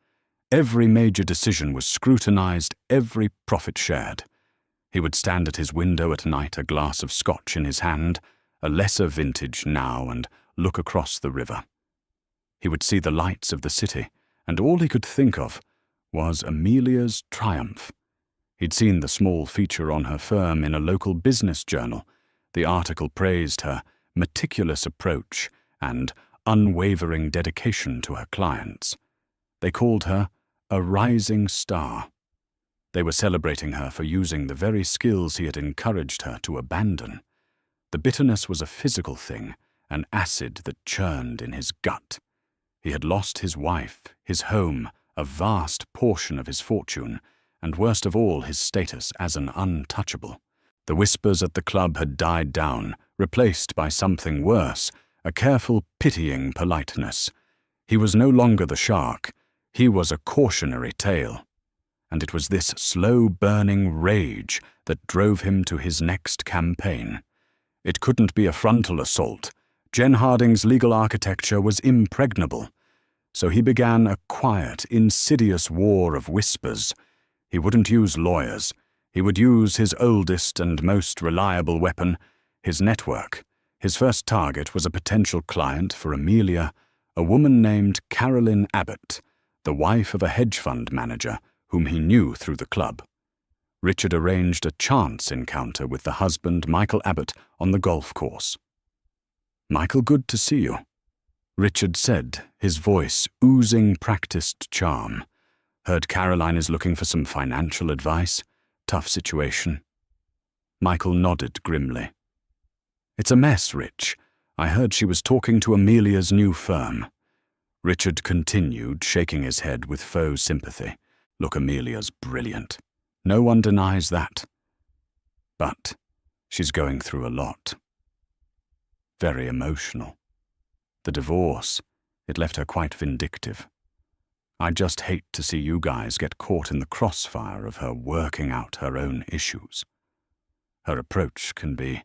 Every major decision was scrutinized, every profit shared. He would stand at his window at night, a glass of scotch in his hand, a lesser vintage now, and look across the river. He would see the lights of the city, and all he could think of was Amelia's triumph. He'd seen the small feature on her firm in a local business journal. The article praised her meticulous approach and unwavering dedication to her clients. They called her a rising star. They were celebrating her for using the very skills he had encouraged her to abandon. The bitterness was a physical thing, an acid that churned in his gut. He had lost his wife, his home, a vast portion of his fortune, and worst of all, his status as an untouchable. The whispers at the club had died down, replaced by something worse, a careful, pitying politeness. He was no longer the shark. He was a cautionary tale. And it was this slow-burning rage that drove him to his next campaign. It couldn't be a frontal assault. Jen Harding's legal architecture was impregnable. So he began a quiet, insidious war of whispers. He wouldn't use lawyers. He would use his oldest and most reliable weapon, his network. His first target was a potential client for Amelia, a woman named Carolyn Abbott, the wife of a hedge fund manager whom he knew through the club. Richard arranged a chance encounter with the husband, Michael Abbott, on the golf course. "Michael, good to see you," Richard said, his voice oozing practiced charm. "Heard Caroline is looking for some financial advice. Tough situation." Michael nodded grimly. "It's a mess, Rich. I heard she was talking to Amelia's new firm." Richard continued, shaking his head with faux sympathy. "Look, Amelia's brilliant. No one denies that. But she's going through a lot. Very emotional. The divorce, it left her quite vindictive. I just hate to see you guys get caught in the crossfire of her working out her own issues. Her approach can be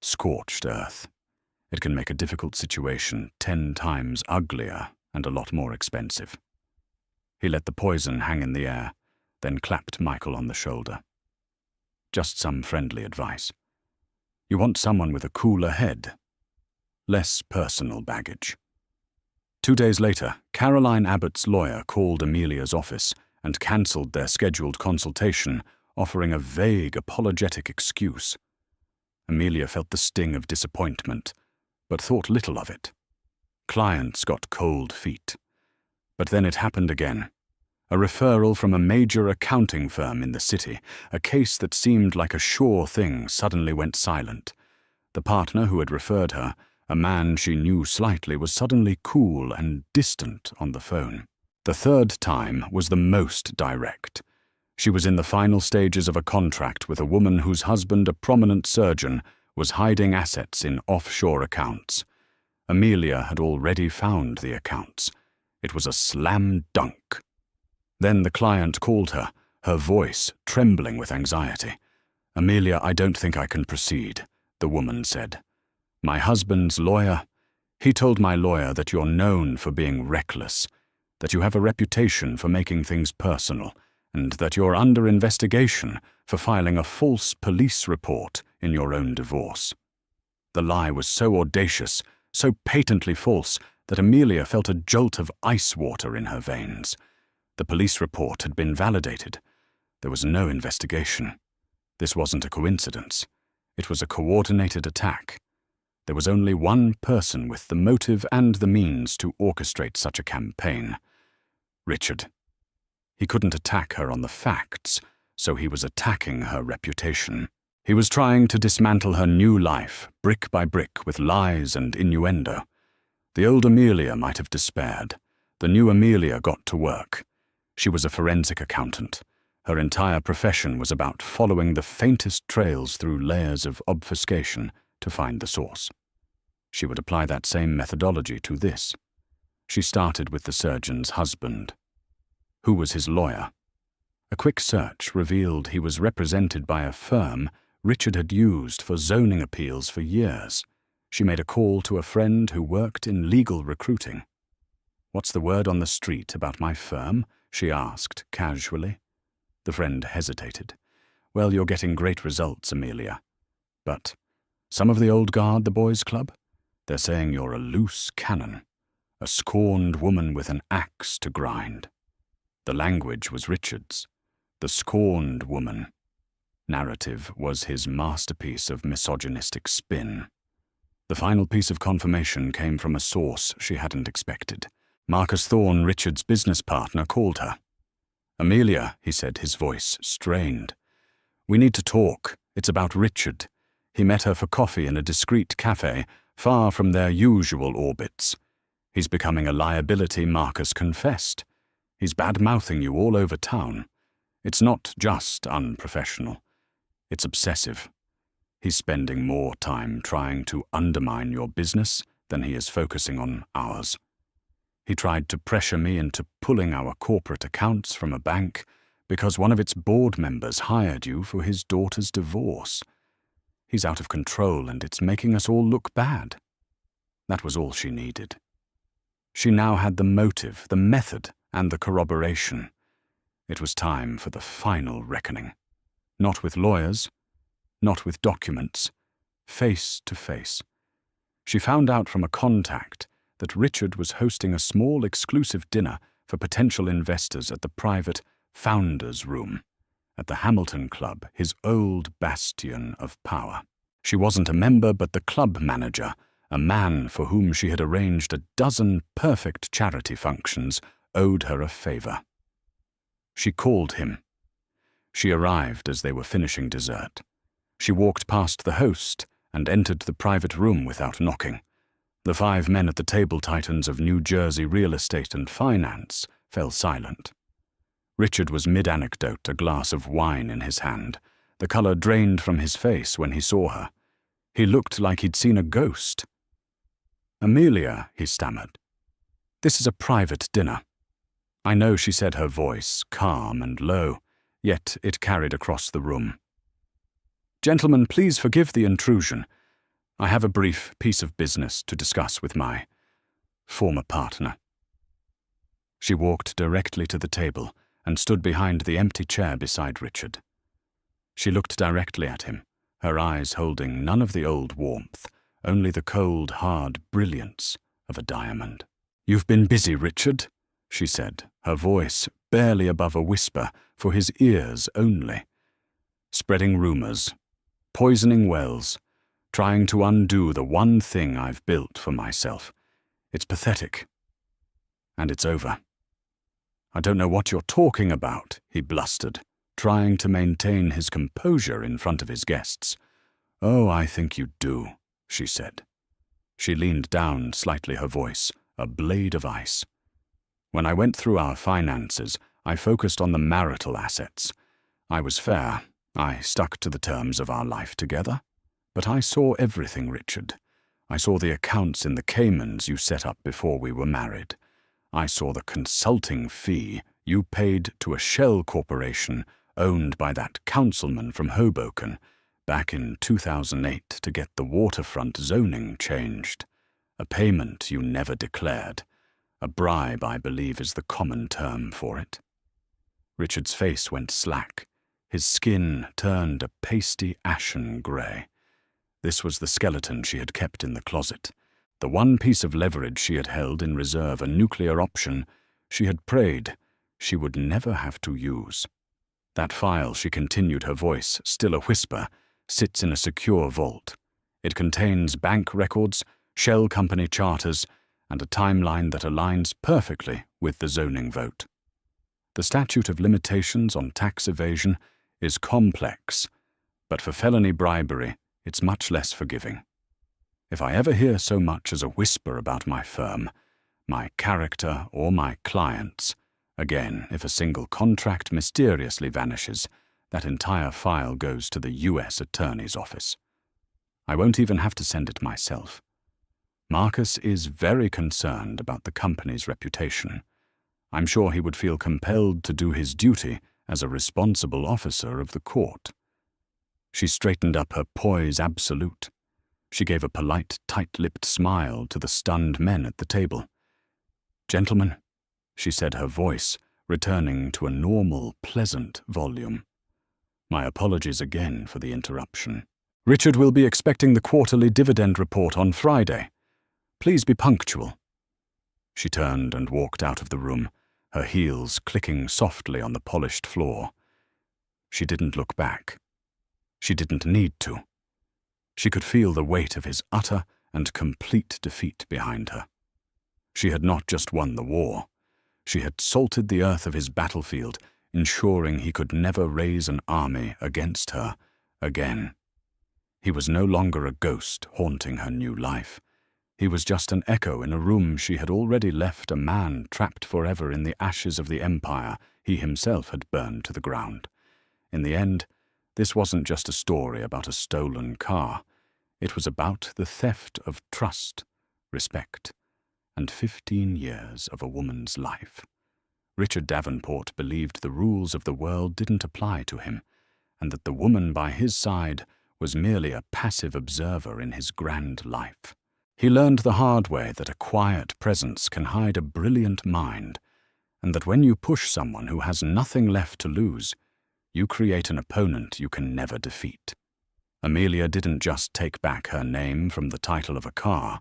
scorched earth. It can make a difficult situation 10 times uglier and a lot more expensive." He let the poison hang in the air, then clapped Michael on the shoulder. "Just some friendly advice. You want someone with a cooler head. Less personal baggage." 2 days later, Caroline Abbott's lawyer called Amelia's office and cancelled their scheduled consultation offering a vague, apologetic excuse. Amelia felt the sting of disappointment, but thought little of it. Clients got cold feet. But then it happened again. A referral from a major accounting firm in the city, a case that seemed like a sure thing, suddenly went silent. The partner who had referred her, a man she knew slightly, was suddenly cool and distant on the phone. The third time was the most direct. She was in the final stages of a contract with a woman whose husband, a prominent surgeon, was hiding assets in offshore accounts. Amelia had already found the accounts. It was a slam dunk. Then the client called her, her voice trembling with anxiety. "Amelia, I don't think I can proceed," the woman said. "My husband's lawyer, he told my lawyer that you're known for being reckless, that you have a reputation for making things personal, and that you're under investigation for filing a false police report in your own divorce." The lie was so audacious, so patently false, that Amelia felt a jolt of ice water in her veins. The police report had been validated. There was no investigation. This wasn't a coincidence. It was a coordinated attack. There was only one person with the motive and the means to orchestrate such a campaign: Richard. He couldn't attack her on the facts, so he was attacking her reputation. He was trying to dismantle her new life, brick by brick, with lies and innuendo. The old Amelia might have despaired. The new Amelia got to work. She was a forensic accountant. Her entire profession was about following the faintest trails through layers of obfuscation to find the source. She would apply that same methodology to this. She started with the surgeon's husband. Who was his lawyer? A quick search revealed he was represented by a firm Richard had used for zoning appeals for years. She made a call to a friend who worked in legal recruiting. "What's the word on the street about my firm?" she asked casually. The friend hesitated. "Well, you're getting great results, Amelia. But some of the old guard, the boys' club? They're saying you're a loose cannon, a scorned woman with an axe to grind." The language was Richard's. The scorned woman. Narrative was his masterpiece of misogynistic spin. The final piece of confirmation came from a source she hadn't expected. Marcus Thorne, Richard's business partner, called her. "Amelia," he said, his voice strained. "We need to talk. It's about Richard. He met her for coffee in a discreet cafe, far from their usual orbits. He's becoming a liability, Marcus confessed. He's bad-mouthing you all over town. It's not just unprofessional. It's obsessive. He's spending more time trying to undermine your business than he is focusing on ours. He tried to pressure me into pulling our corporate accounts from a bank because one of its board members hired you for his daughter's divorce. He's out of control, and it's making us all look bad." That was all she needed. She now had the motive, the method, and the corroboration. It was time for the final reckoning. Not with lawyers, not with documents, face to face. She found out from a contact that Richard was hosting a small exclusive dinner for potential investors at the private Founders Room at the Hamilton Club, his old bastion of power. She wasn't a member, but the club manager, a man for whom she had arranged a dozen perfect charity functions, owed her a favor. She called him. She arrived as they were finishing dessert. She walked past the host and entered the private room without knocking. The 5 men at the table titans of New Jersey real estate and finance fell silent. Richard was mid-anecdote, a glass of wine in his hand. The color drained from his face when he saw her. He looked like he'd seen a ghost. "Amelia," he stammered. "This is a private dinner." "I know," she said, her voice calm and low, yet it carried across the room. "Gentlemen, please forgive the intrusion. I have a brief piece of business to discuss with my former partner." She walked directly to the table and stood behind the empty chair beside Richard. She looked directly at him, her eyes holding none of the old warmth, only the cold, hard brilliance of a diamond. "You've been busy, Richard," she said, her voice barely above a whisper, for his ears only. spreading rumors, poisoning wells, trying to undo the one thing I've built for myself. It's pathetic. And it's over. I don't know what you're talking about, he blustered, trying to maintain his composure in front of his guests. Oh, I think you do, she said. She leaned down slightly, her voice a blade of ice. When I went through our finances, I focused on the marital assets. I was fair. I stuck to the terms of our life together. But I saw everything, Richard. I saw the accounts in the Caymans you set up before we were married. I saw the consulting fee you paid to a shell corporation owned by that councilman from Hoboken back in 2008 to get the waterfront zoning changed. A payment you never declared. A bribe, I believe, is the common term for it. Richard's face went slack. His skin turned a pasty ashen grey. This was the skeleton she had kept in the closet. The one piece of leverage she had held in reserve, a nuclear option she had prayed she would never have to use. That file, she continued, her voice still a whisper, sits in a secure vault. It contains bank records, shell company charters, and a timeline that aligns perfectly with the zoning vote. The statute of limitations on tax evasion is complex, but for felony bribery, it's much less forgiving. If I ever hear so much as a whisper about my firm, my character, or my clients, again, if a single contract mysteriously vanishes, that entire file goes to the U.S. Attorney's Office. I won't even have to send it myself. Marcus is very concerned about the company's reputation. I'm sure he would feel compelled to do his duty as a responsible officer of the court. She straightened up, her poise absolute. She gave a polite, tight-lipped smile to the stunned men at the table. "Gentlemen," she said, her voice returning to a normal, pleasant volume. "My apologies again for the interruption. Richard will be expecting the quarterly dividend report on Friday. Please be punctual." She turned and walked out of the room, her heels clicking softly on the polished floor. She didn't look back. She didn't need to. She could feel the weight of his utter and complete defeat behind her. She had not just won the war. She had salted the earth of his battlefield, ensuring he could never raise an army against her again. He was no longer a ghost haunting her new life. He was just an echo in a room she had already left, a man trapped forever in the ashes of the empire he himself had burned to the ground. In the end, this wasn't just a story about a stolen car. It was about the theft of trust, respect, and 15 years of a woman's life. Richard Davenport believed the rules of the world didn't apply to him, and that the woman by his side was merely a passive observer in his grand life. He learned the hard way that a quiet presence can hide a brilliant mind, and that when you push someone who has nothing left to lose, you create an opponent you can never defeat. Amelia didn't just take back her name from the title of a car.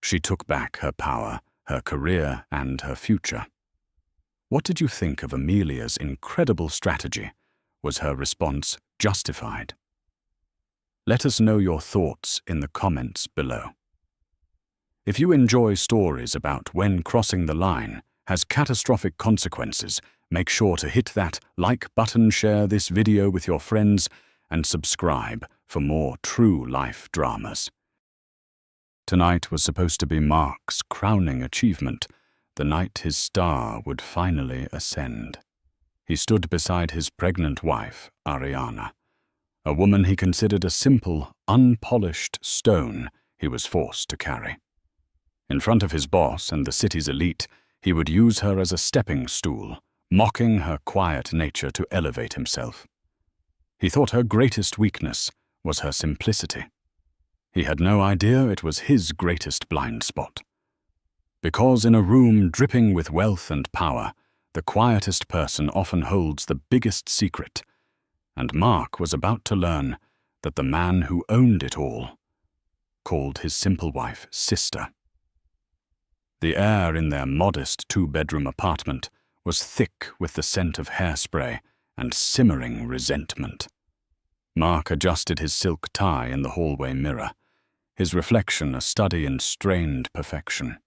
She took back her power, her career, and her future. What did you think of Amelia's incredible strategy? Was her response justified? Let us know your thoughts in the comments below. If you enjoy stories about when crossing the line has catastrophic consequences, make sure to hit that like button, share this video with your friends, and subscribe for more true life dramas. Tonight was supposed to be Mark's crowning achievement, the night his star would finally ascend. He stood beside his pregnant wife, Ariana, a woman he considered a simple, unpolished stone he was forced to carry. In front of his boss and the city's elite, he would use her as a stepping stool, mocking her quiet nature to elevate himself. He thought her greatest weakness was her simplicity. He had no idea it was his greatest blind spot. Because in a room dripping with wealth and power, the quietest person often holds the biggest secret, and Mark was about to learn that the man who owned it all called his simple wife sister. The air in their modest two-bedroom apartment was thick with the scent of hairspray and simmering resentment. Mark adjusted his silk tie in the hallway mirror, his reflection a study in strained perfection.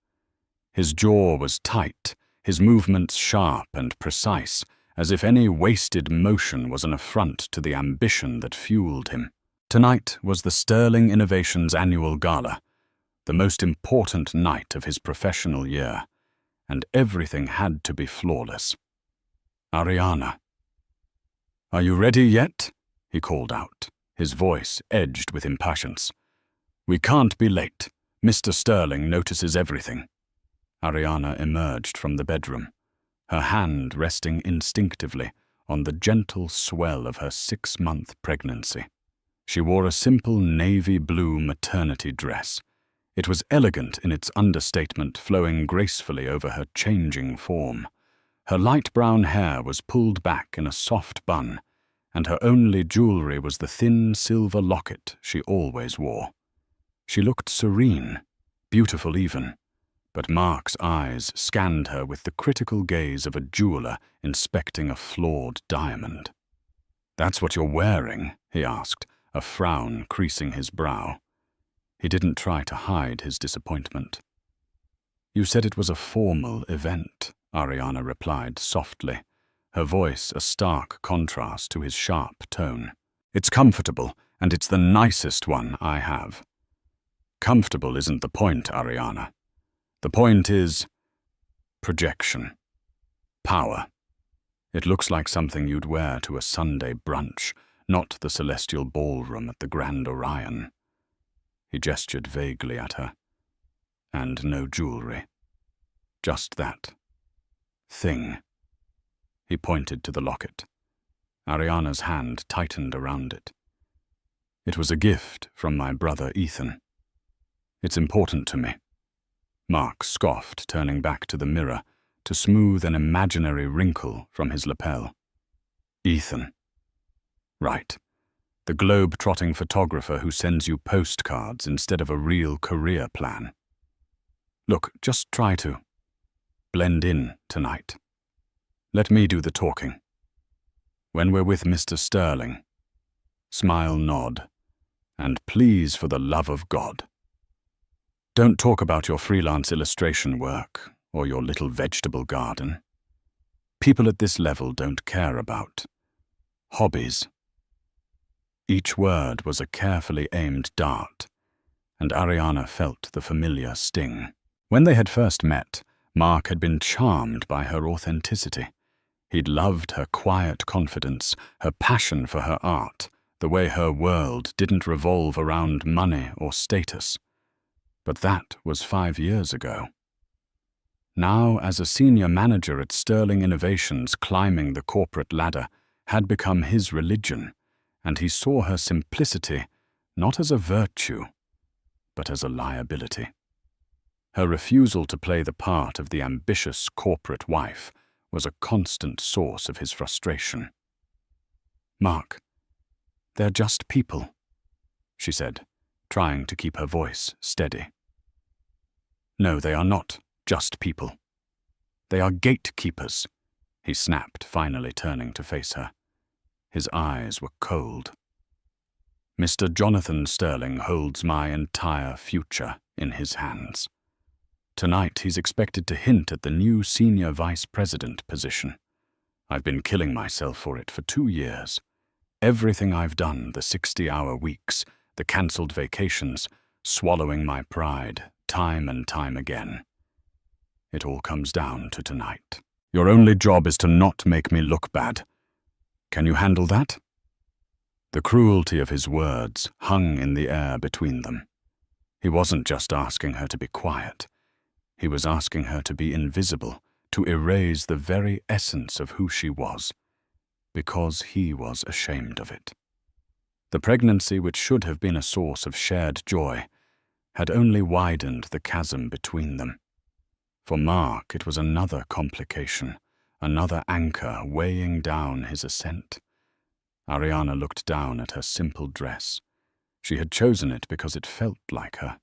His jaw was tight, his movements sharp and precise, as if any wasted motion was an affront to the ambition that fueled him. Tonight was the Sterling Innovations annual gala, the most important night of his professional year, and everything had to be flawless. "Ariana." "Are you ready yet?" he called out, his voice edged with impatience. "We can't be late. Mr. Sterling notices everything." Ariana emerged from the bedroom, her hand resting instinctively on the gentle swell of her 6-month pregnancy. She wore a simple navy blue maternity dress. It was elegant in its understatement, flowing gracefully over her changing form. Her light brown hair was pulled back in a soft bun, and her only jewelry was the thin silver locket she always wore. She looked serene, beautiful even, but Mark's eyes scanned her with the critical gaze of a jeweler inspecting a flawed diamond. "That's what you're wearing?" he asked, a frown creasing his brow. He didn't try to hide his disappointment. "You said it was a formal event," Ariana replied softly, her voice a stark contrast to his sharp tone. "It's comfortable, and it's the nicest one I have." "Comfortable isn't the point, Ariana. The point is projection. Power. It looks like something you'd wear to a Sunday brunch, not the celestial ballroom at the Grand Orion." He gestured vaguely at her. "And no jewelry. Just that thing." He pointed to the locket. Ariana's hand tightened around it. "It was a gift from my brother Ethan. It's important to me." Mark scoffed, turning back to the mirror to smooth an imaginary wrinkle from his lapel. "Ethan." "Right. The globe-trotting photographer who sends you postcards instead of a real career plan. Look, just try to blend in tonight. Let me do the talking. When we're with Mr. Sterling, smile, nod, and please, for the love of God, don't talk about your freelance illustration work or your little vegetable garden. People at this level don't care about hobbies." Each word was a carefully aimed dart, and Ariana felt the familiar sting. When they had first met, Mark had been charmed by her authenticity. He'd loved her quiet confidence, her passion for her art, the way her world didn't revolve around money or status. But that was 5 years ago. Now, as a senior manager at Sterling Innovations, climbing the corporate ladder had become his religion, and he saw her simplicity not as a virtue, but as a liability. Her refusal to play the part of the ambitious corporate wife was a constant source of his frustration. "Mark, they're just people," she said, trying to keep her voice steady. "No, they are not just people. They are gatekeepers," he snapped, finally turning to face her. His eyes were cold. "Mr. Jonathan Sterling holds my entire future in his hands. Tonight he's expected to hint at the new senior vice president position. I've been killing myself for it for 2 years. Everything I've done, the 60-hour weeks, the cancelled vacations, swallowing my pride, time and time again. It all comes down to tonight. Your only job is to not make me look bad. Can you handle that?" The cruelty of his words hung in the air between them. He wasn't just asking her to be quiet. He was asking her to be invisible, to erase the very essence of who she was, because he was ashamed of it. The pregnancy, which should have been a source of shared joy, had only widened the chasm between them. For Mark, it was another complication, another anchor weighing down his ascent. Ariana looked down at her simple dress. She had chosen it because it felt like her.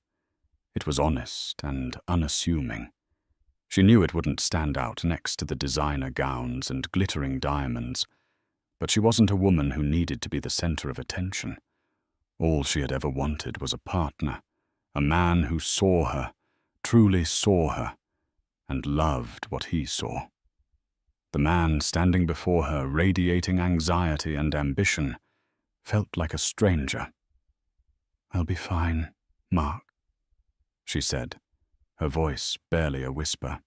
It was honest and unassuming. She knew it wouldn't stand out next to the designer gowns and glittering diamonds, But she wasn't a woman who needed to be the center of attention. All she had ever wanted was a partner, a man who saw her, truly saw her, and loved what he saw. The man standing before her, radiating anxiety and ambition, felt like a stranger. "I'll be fine, Mark," she said, her voice barely a whisper.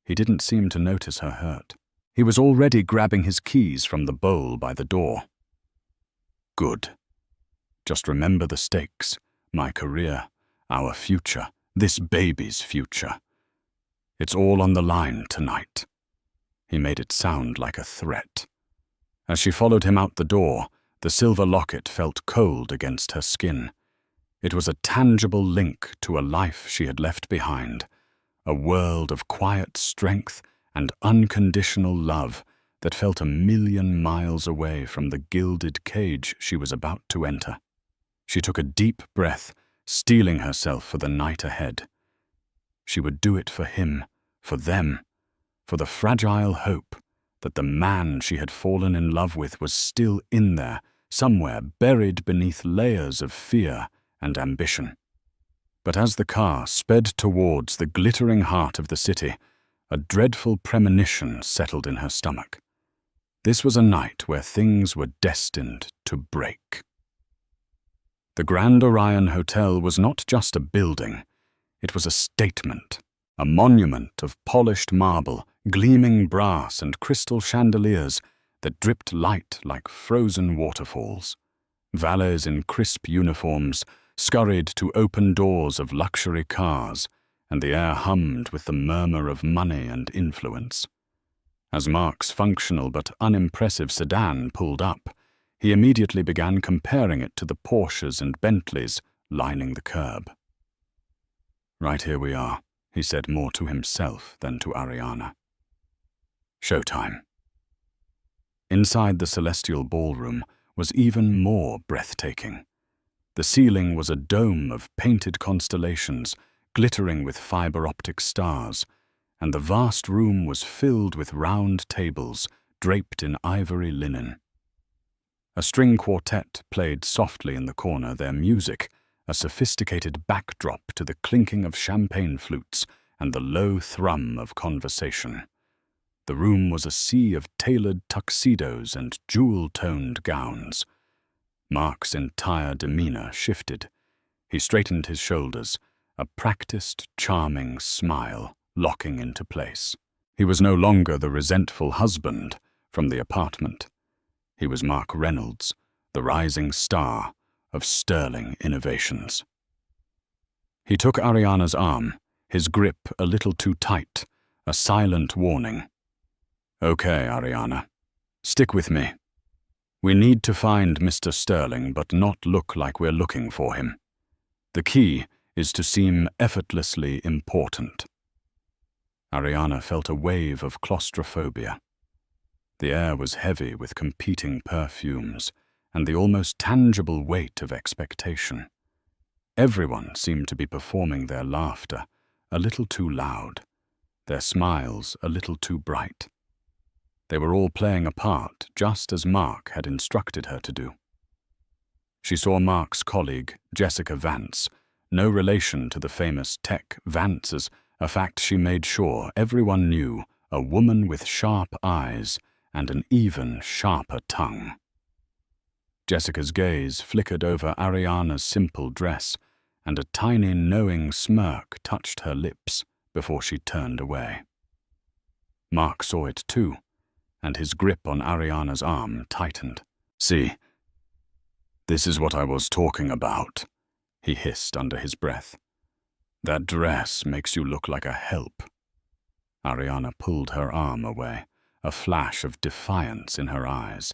He didn't seem to notice her hurt. He was already grabbing his keys from the bowl by the door. "Good. Just remember the stakes, my career, our future, this baby's future. It's all on the line tonight." He made it sound like a threat. As she followed him out the door, the silver locket felt cold against her skin. It was a tangible link to a life she had left behind, a world of quiet strength and unconditional love that felt 1,000,000 miles away from the gilded cage she was about to enter. She took a deep breath, steeling herself for the night ahead. She would do it for him, for them, for the fragile hope that the man she had fallen in love with was still in there, somewhere buried beneath layers of fear and ambition. But as the car sped towards the glittering heart of the city, a dreadful premonition settled in her stomach. This was a night where things were destined to break. The Grand Orion Hotel was not just a building, it was a statement, a monument of polished marble, gleaming brass and crystal chandeliers that dripped light like frozen waterfalls. Valets in crisp uniforms scurried to open doors of luxury cars, and the air hummed with the murmur of money and influence. As Mark's functional but unimpressive sedan pulled up, he immediately began comparing it to the Porsches and Bentleys lining the curb. "Right here we are," he said more to himself than to Ariana. "Showtime." Inside the celestial ballroom was even more breathtaking. The ceiling was a dome of painted constellations, glittering with fiber-optic stars, and the vast room was filled with round tables draped in ivory linen. A string quartet played softly in the corner, their music a sophisticated backdrop to the clinking of champagne flutes and the low thrum of conversation. The room was a sea of tailored tuxedos and jewel-toned gowns. Mark's entire demeanor shifted. He straightened his shoulders, a practiced, charming smile locking into place. He was no longer the resentful husband from the apartment. He was Mark Reynolds, the rising star of sterling innovations. He took Ariana's arm, his grip a little too tight, a silent warning. "Okay, Ariana, stick with me. We need to find Mr. Sterling, but not look like we're looking for him. The key is to seem effortlessly important." Ariana felt a wave of claustrophobia. The air was heavy with competing perfumes and the almost tangible weight of expectation. Everyone seemed to be performing their laughter a little too loud, their smiles a little too bright. They were all playing a part just as Mark had instructed her to do. She saw Mark's colleague, Jessica Vance, no relation to the famous tech Vances, a fact she made sure everyone knew, a woman with sharp eyes and an even sharper tongue. Jessica's gaze flickered over Ariana's simple dress, and a tiny knowing smirk touched her lips before she turned away. Mark saw it too, and his grip on Ariana's arm tightened. "See, this is what I was talking about," he hissed under his breath. "That dress makes you look like a help." Ariana pulled her arm away, a flash of defiance in her eyes.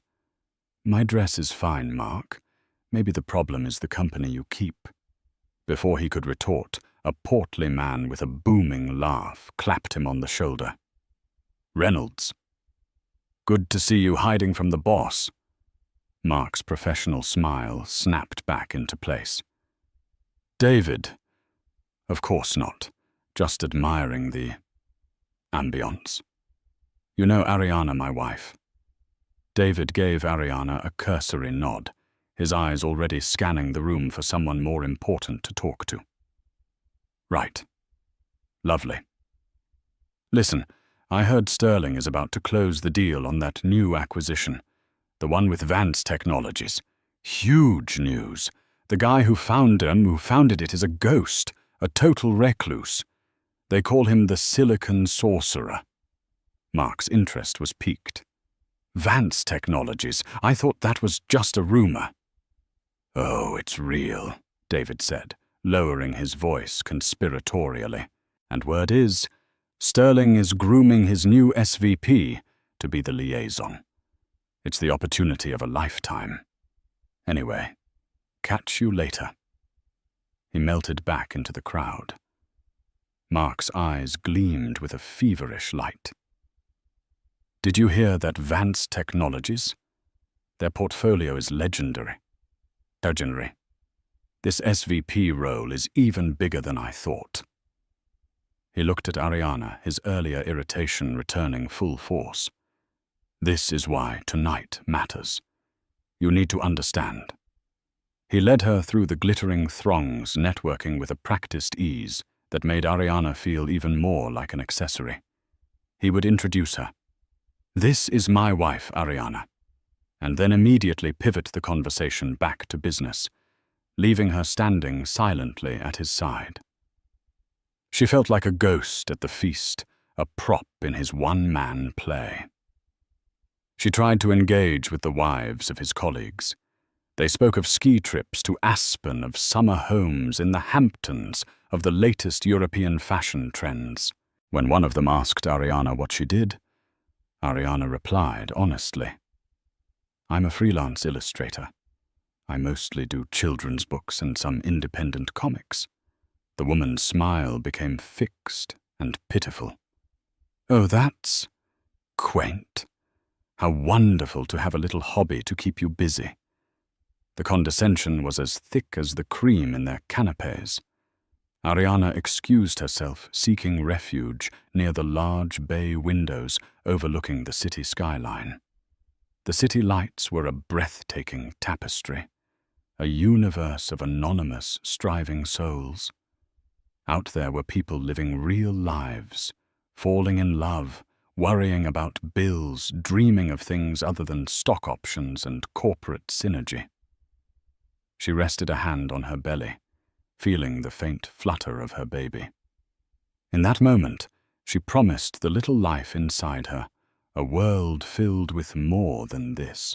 "My dress is fine, Mark. Maybe the problem is the company you keep." Before he could retort, a portly man with a booming laugh clapped him on the shoulder. "Reynolds. Good to see you hiding from the boss." Mark's professional smile snapped back into place. "David. Of course not. Just admiring the ambience. You know Ariana, my wife?" David gave Ariana a cursory nod, his eyes already scanning the room for someone more important to talk to. Right. Lovely. Listen, I heard Sterling is about to close the deal on that new acquisition, the one with Vance Technologies. Huge news. The guy who founded it is a ghost, a total recluse. They call him the Silicon Sorcerer. Mark's interest was piqued. Vance Technologies, I thought that was just a rumor. Oh, it's real, David said, lowering his voice conspiratorially. And word is, Sterling is grooming his new SVP to be the liaison. It's the opportunity of a lifetime. Anyway, catch you later. He melted back into the crowd. Mark's eyes gleamed with a feverish light. Did you hear that Vance Technologies? Their portfolio is legendary. This SVP role is even bigger than I thought. He looked at Ariana, his earlier irritation returning full force. This is why tonight matters. You need to understand. He led her through the glittering throngs, networking with a practiced ease that made Ariana feel even more like an accessory. He would introduce her. This is my wife, Ariana, and then immediately pivot the conversation back to business, leaving her standing silently at his side. She felt like a ghost at the feast, a prop in his one-man play. She tried to engage with the wives of his colleagues. They spoke of ski trips to Aspen, of summer homes in the Hamptons, of the latest European fashion trends. When one of them asked Ariana what she did, Ariana replied honestly, I'm a freelance illustrator. I mostly do children's books and some independent comics. The woman's smile became fixed and pitiful. Oh, that's quaint. How wonderful to have a little hobby to keep you busy. The condescension was as thick as the cream in their canapes. Ariana excused herself, seeking refuge near the large bay windows overlooking the city skyline. The city lights were a breathtaking tapestry, a universe of anonymous, striving souls. Out there were people living real lives, falling in love, worrying about bills, dreaming of things other than stock options and corporate synergy. She rested a hand on her belly, feeling the faint flutter of her baby. In that moment, she promised the little life inside her a world filled with more than this.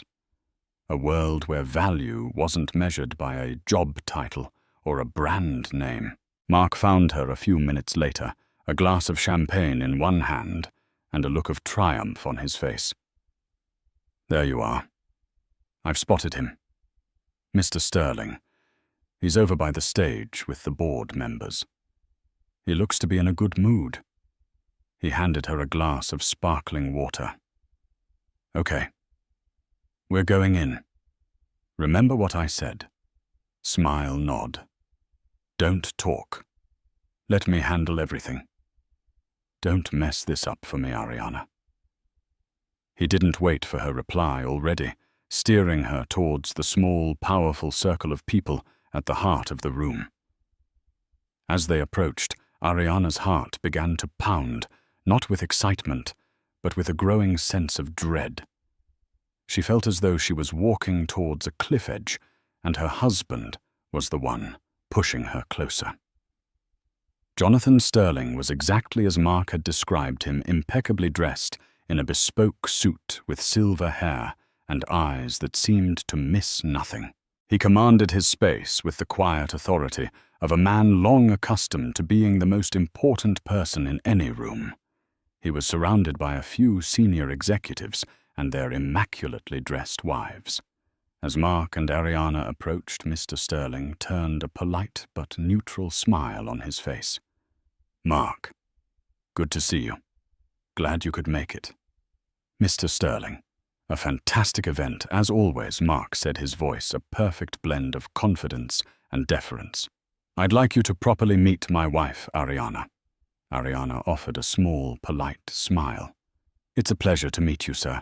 A world where value wasn't measured by a job title or a brand name. Mark found her a few minutes later, a glass of champagne in one hand and a look of triumph on his face. There you are. I've spotted him. Mr. Sterling. He's over by the stage with the board members. He looks to be in a good mood. He handed her a glass of sparkling water. Okay. We're going in. Remember what I said. Smile, nod. Don't talk. Let me handle everything. Don't mess this up for me, Ariana. He didn't wait for her reply already, steering her towards the small, powerful circle of people at the heart of the room. As they approached, Ariana's heart began to pound, not with excitement, but with a growing sense of dread. She felt as though she was walking towards a cliff edge, and her husband was the one pushing her closer. Jonathan Sterling was exactly as Mark had described him, impeccably dressed in a bespoke suit with silver hair and eyes that seemed to miss nothing. He commanded his space with the quiet authority of a man long accustomed to being the most important person in any room. He was surrounded by a few senior executives and their immaculately dressed wives. As Mark and Ariana approached, Mr. Sterling turned a polite but neutral smile on his face. Mark, good to see you. Glad you could make it. Mr. Sterling, a fantastic event, as always, Mark said, his voice a perfect blend of confidence and deference. I'd like you to properly meet my wife, Ariana. Ariana offered a small, polite smile. It's a pleasure to meet you, sir.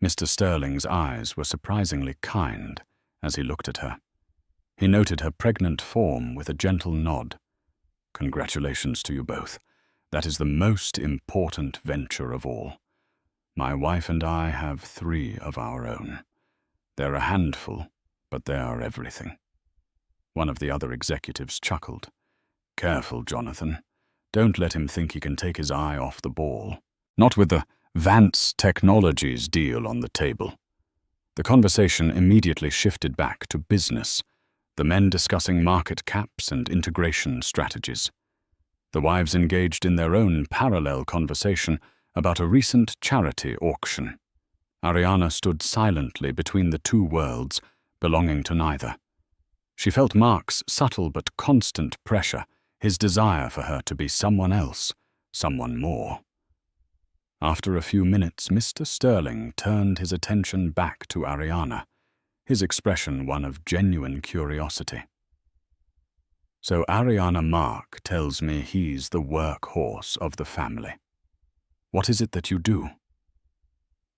Mr. Sterling's eyes were surprisingly kind as he looked at her. He noted her pregnant form with a gentle nod. Congratulations to you both. That is the most important venture of all. My wife and I have 3 of our own. They're a handful, but they are everything. One of the other executives chuckled. Careful, Jonathan. Don't let him think he can take his eye off the ball. Not with the Vance Technologies deal on the table. The conversation immediately shifted back to business, the men discussing market caps and integration strategies. The wives engaged in their own parallel conversation about a recent charity auction. Ariana stood silently between the 2 worlds, belonging to neither. She felt Mark's subtle but constant pressure, his desire for her to be someone else, someone more. After a few minutes, Mr. Sterling turned his attention back to Ariana, his expression one of genuine curiosity. So Ariana Mark tells me he's the workhorse of the family. What is it that you do?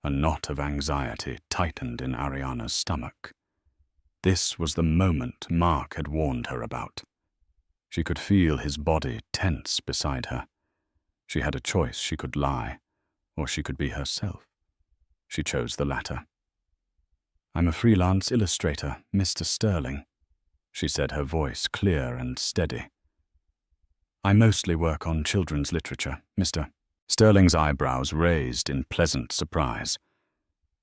A knot of anxiety tightened in Ariana's stomach. This was the moment Mark had warned her about. She could feel his body tense beside her. She had a choice. She could lie, or she could be herself. She chose the latter. I'm a freelance illustrator, Mr. Sterling, she said, her voice clear and steady. I mostly work on children's literature, Mr. Sterling's eyebrows raised in pleasant surprise.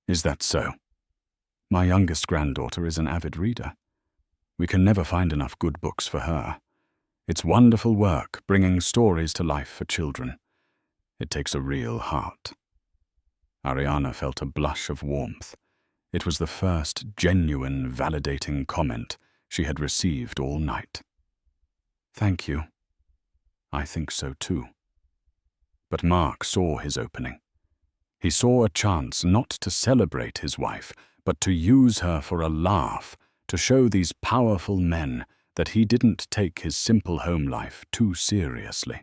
Is that so? My youngest granddaughter is an avid reader. We can never find enough good books for her. It's wonderful work bringing stories to life for children. It takes a real heart. Ariana felt a blush of warmth. It was the first genuine, validating comment she had received all night. Thank you. I think so too. But Mark saw his opening. He saw a chance not to celebrate his wife, but to use her for a laugh, to show these powerful men that he didn't take his simple home life too seriously.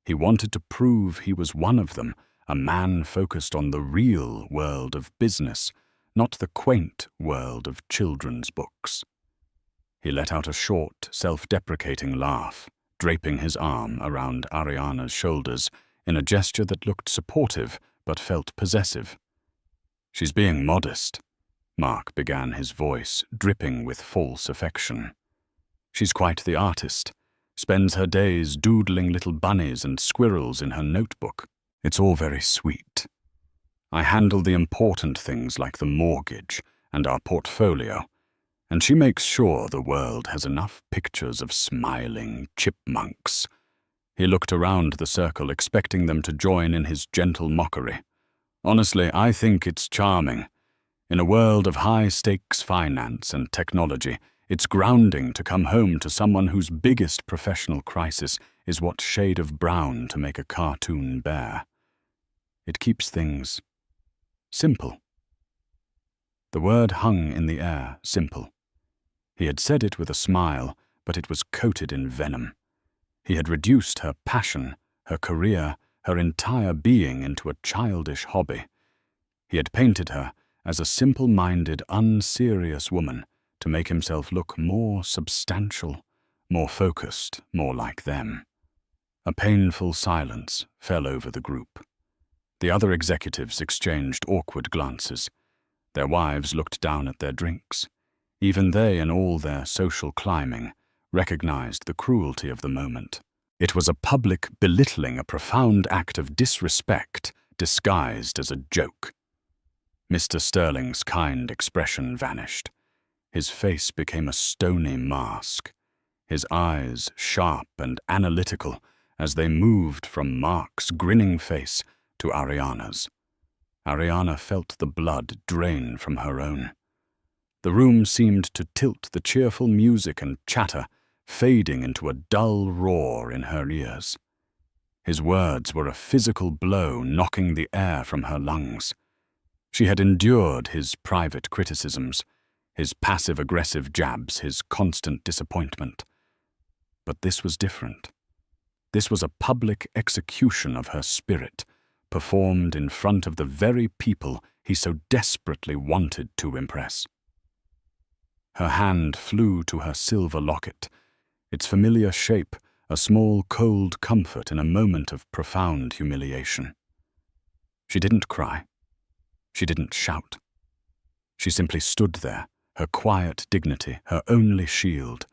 He wanted to prove he was one of them, a man focused on the real world of business, not the quaint world of children's books. He let out a short, self-deprecating laugh, draping his arm around Ariana's shoulders in a gesture that looked supportive but felt possessive. She's being modest, Mark began, his voice dripping with false affection. She's quite the artist, spends her days doodling little bunnies and squirrels in her notebook. It's all very sweet. I handle the important things like the mortgage and our portfolio, and she makes sure the world has enough pictures of smiling chipmunks. He looked around the circle, expecting them to join in his gentle mockery. Honestly, I think it's charming. In a world of high-stakes finance and technology, it's grounding to come home to someone whose biggest professional crisis is what shade of brown to make a cartoon bear. It keeps things simple. The word hung in the air, simple. He had said it with a smile, but it was coated in venom. He had reduced her passion, her career, her entire being into a childish hobby. He had painted her as a simple-minded, unserious woman to make himself look more substantial, more focused, more like them. A painful silence fell over the group. The other executives exchanged awkward glances. Their wives looked down at their drinks. Even they, in all their social climbing, recognized the cruelty of the moment. It was a public belittling, a profound act of disrespect disguised as a joke. Mr. Sterling's kind expression vanished. His face became a stony mask, his eyes sharp and analytical as they moved from Mark's grinning face to Ariana's. Ariana felt the blood drain from her own. The room seemed to tilt, the cheerful music and chatter fading into a dull roar in her ears. His words were a physical blow knocking the air from her lungs. She had endured his private criticisms, his passive-aggressive jabs, his constant disappointment. But this was different. This was a public execution of her spirit, performed in front of the very people he so desperately wanted to impress. Her hand flew to her silver locket, its familiar shape a small cold comfort in a moment of profound humiliation. She didn't cry. She didn't shout. She simply stood there, her quiet dignity her only shield,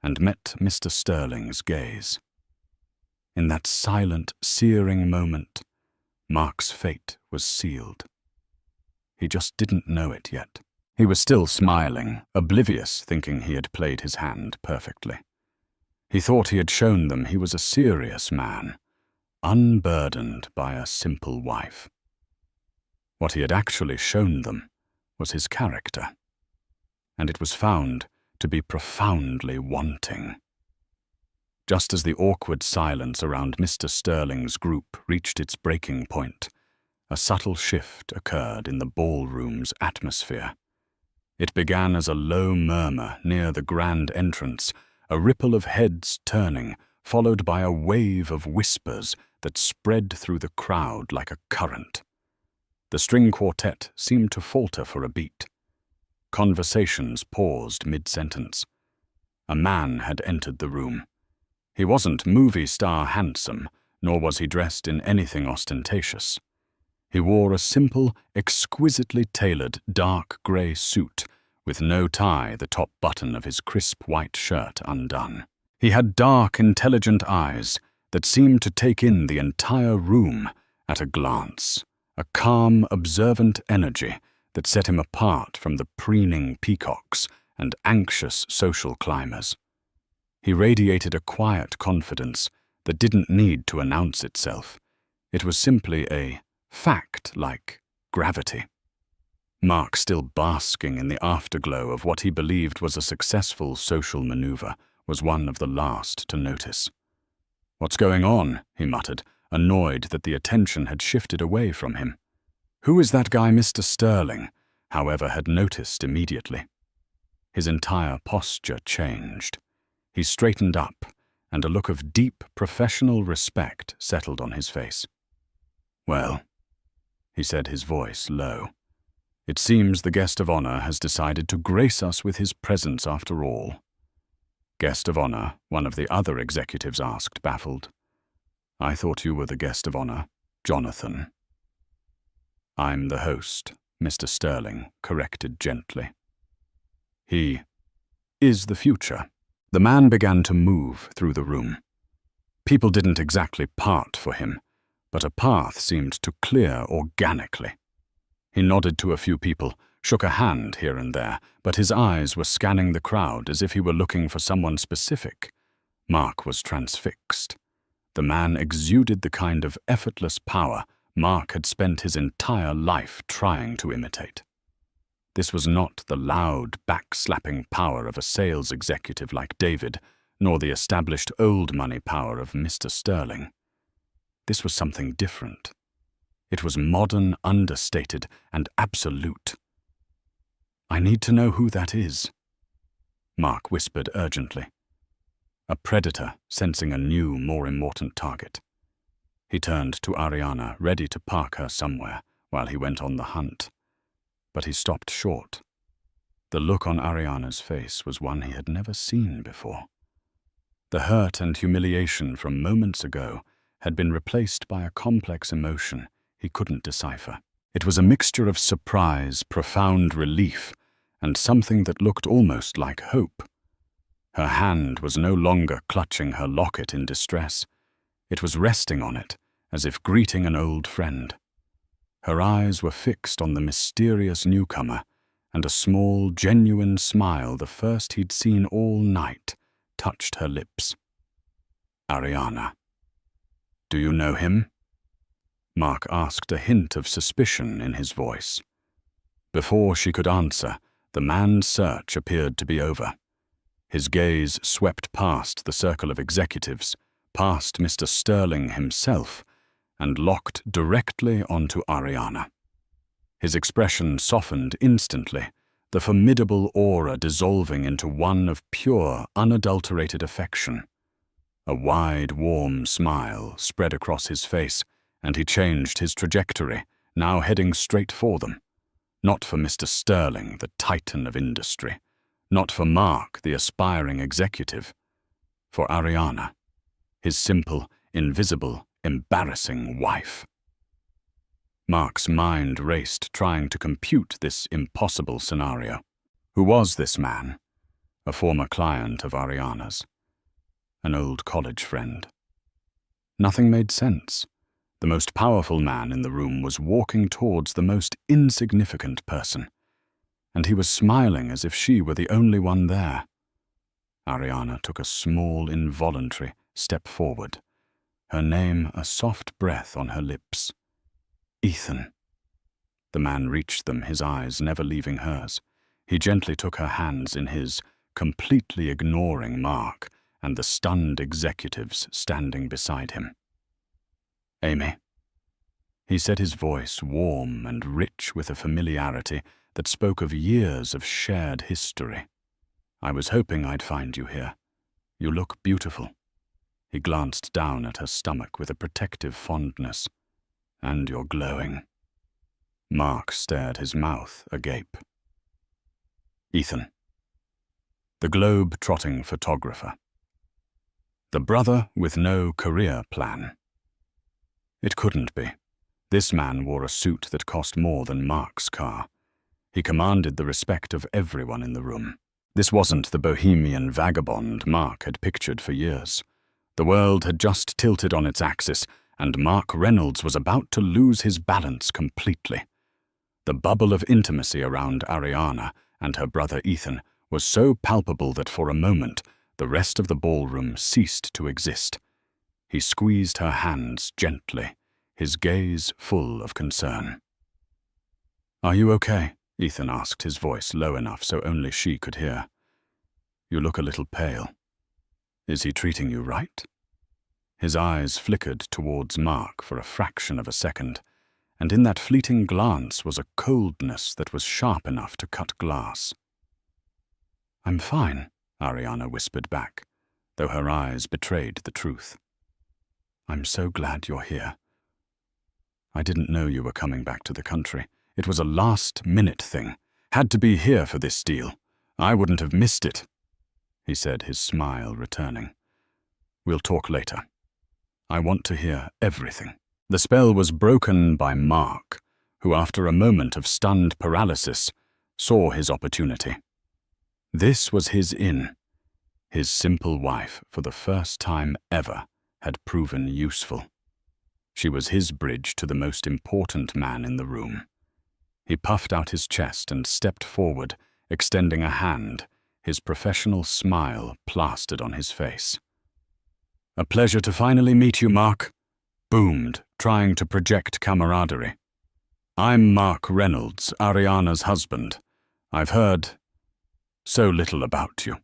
and met Mr. Sterling's gaze. In that silent, searing moment, Mark's fate was sealed. He just didn't know it yet. He was still smiling, oblivious, thinking he had played his hand perfectly. He thought he had shown them he was a serious man, unburdened by a simple wife. What he had actually shown them was his character, and it was found to be profoundly wanting. Just as the awkward silence around Mr. Sterling's group reached its breaking point, a subtle shift occurred in the ballroom's atmosphere. It began as a low murmur near the grand entrance, a ripple of heads turning, followed by a wave of whispers that spread through the crowd like a current. The string quartet seemed to falter for a beat. Conversations paused mid-sentence. A man had entered the room. He wasn't movie star handsome, nor was he dressed in anything ostentatious. He wore a simple, exquisitely tailored dark grey suit, with no tie, the top button of his crisp white shirt undone. He had dark, intelligent eyes that seemed to take in the entire room at a glance, a calm, observant energy that set him apart from the preening peacocks and anxious social climbers. He radiated a quiet confidence that didn't need to announce itself. It was simply a fact like gravity. Mark, still basking in the afterglow of what he believed was a successful social maneuver, was one of the last to notice. "What's going on?" he muttered, annoyed that the attention had shifted away from him. "Who is that guy Mr. Sterling?" however, had noticed immediately. His entire posture changed. He straightened up, and a look of deep professional respect settled on his face. "Well," he said, his voice low, "it seems the guest of honor has decided to grace us with his presence after all." "Guest of honor?" one of the other executives asked, baffled. "I thought you were the guest of honor, Jonathan." "I'm the host," Mr. Sterling corrected gently. "He is the future." The man began to move through the room. People didn't exactly part for him, but a path seemed to clear organically. He nodded to a few people, shook a hand here and there, but his eyes were scanning the crowd as if he were looking for someone specific. Mark was transfixed. The man exuded the kind of effortless power Mark had spent his entire life trying to imitate. This was not the loud, back-slapping power of a sales executive like David, nor the established old money power of Mr. Sterling. This was something different. It was modern, understated, and absolute. "I need to know who that is," Mark whispered urgently. A predator sensing a new, more important target. He turned to Ariana, ready to park her somewhere while he went on the hunt. But he stopped short. The look on Ariana's face was one he had never seen before. The hurt and humiliation from moments ago had been replaced by a complex emotion he couldn't decipher. It was a mixture of surprise, profound relief, and something that looked almost like hope. Her hand was no longer clutching her locket in distress. It was resting on it, as if greeting an old friend. Her eyes were fixed on the mysterious newcomer, and a small, genuine smile, the first he'd seen all night, touched her lips. "Ariana, do you know him?" Mark asked, a hint of suspicion in his voice. Before she could answer, the man's search appeared to be over. His gaze swept past the circle of executives, past Mr. Sterling himself, and locked directly onto Ariana. His expression softened instantly, the formidable aura dissolving into one of pure, unadulterated affection. A wide, warm smile spread across his face, and he changed his trajectory, now heading straight for them. Not for Mr. Sterling, the titan of industry. Not for Mark, the aspiring executive. For Ariana, his simple, invisible, embarrassing wife. Mark's mind raced, trying to compute this impossible scenario. Who was this man? A former client of Ariana's. An old college friend. Nothing made sense. The most powerful man in the room was walking towards the most insignificant person, and he was smiling as if she were the only one there. Ariana took a small, involuntary step forward, her name a soft breath on her lips. Ethan. The man reached them, his eyes never leaving hers. He gently took her hands in his, completely ignoring Mark and the stunned executives standing beside him. Amy. He said, his voice warm and rich with a familiarity that spoke of years of shared history. I was hoping I'd find you here. You look beautiful. He glanced down at her stomach with a protective fondness. And you're glowing. Mark stared, his mouth agape. Ethan. The globe-trotting photographer. The brother with no career plan. It couldn't be. This man wore a suit that cost more than Mark's car. He commanded the respect of everyone in the room. This wasn't the bohemian vagabond Mark had pictured for years. The world had just tilted on its axis, and Mark Reynolds was about to lose his balance completely. The bubble of intimacy around Ariana and her brother Ethan was so palpable that for a moment the rest of the ballroom ceased to exist. He squeezed her hands gently, his gaze full of concern. "Are you okay?" Ethan asked, his voice low enough so only she could hear. "You look a little pale. Is he treating you right?" His eyes flickered towards Mark for a fraction of a second, and in that fleeting glance was a coldness that was sharp enough to cut glass. "I'm fine," Ariana whispered back, though her eyes betrayed the truth. "I'm so glad you're here. I didn't know you were coming back to the country. It was a last-minute thing. Had to be here for this deal. I wouldn't have missed it," he said, his smile returning. "We'll talk later. I want to hear everything." The spell was broken by Mark, who, after a moment of stunned paralysis, saw his opportunity. This was his in. His simple wife, for the first time ever, had proven useful. She was his bridge to the most important man in the room. He puffed out his chest and stepped forward, extending a hand, his professional smile plastered on his face. "A pleasure to finally meet you, Mark," boomed, trying to project camaraderie. "I'm Mark Reynolds, Ariana's husband. I've heard so little about you."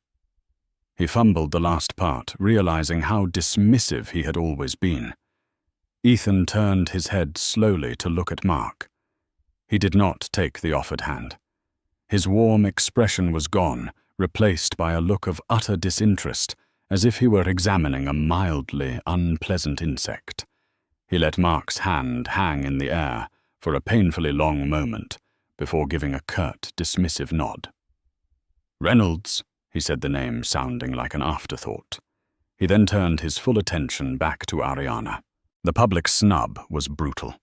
He fumbled the last part, realizing how dismissive he had always been. Ethan turned his head slowly to look at Mark. He did not take the offered hand. His warm expression was gone, replaced by a look of utter disinterest, as if he were examining a mildly unpleasant insect. He let Mark's hand hang in the air for a painfully long moment, before giving a curt, dismissive nod. "Reynolds," he said, the name sounding like an afterthought. He then turned his full attention back to Ariana. The public snub was brutal.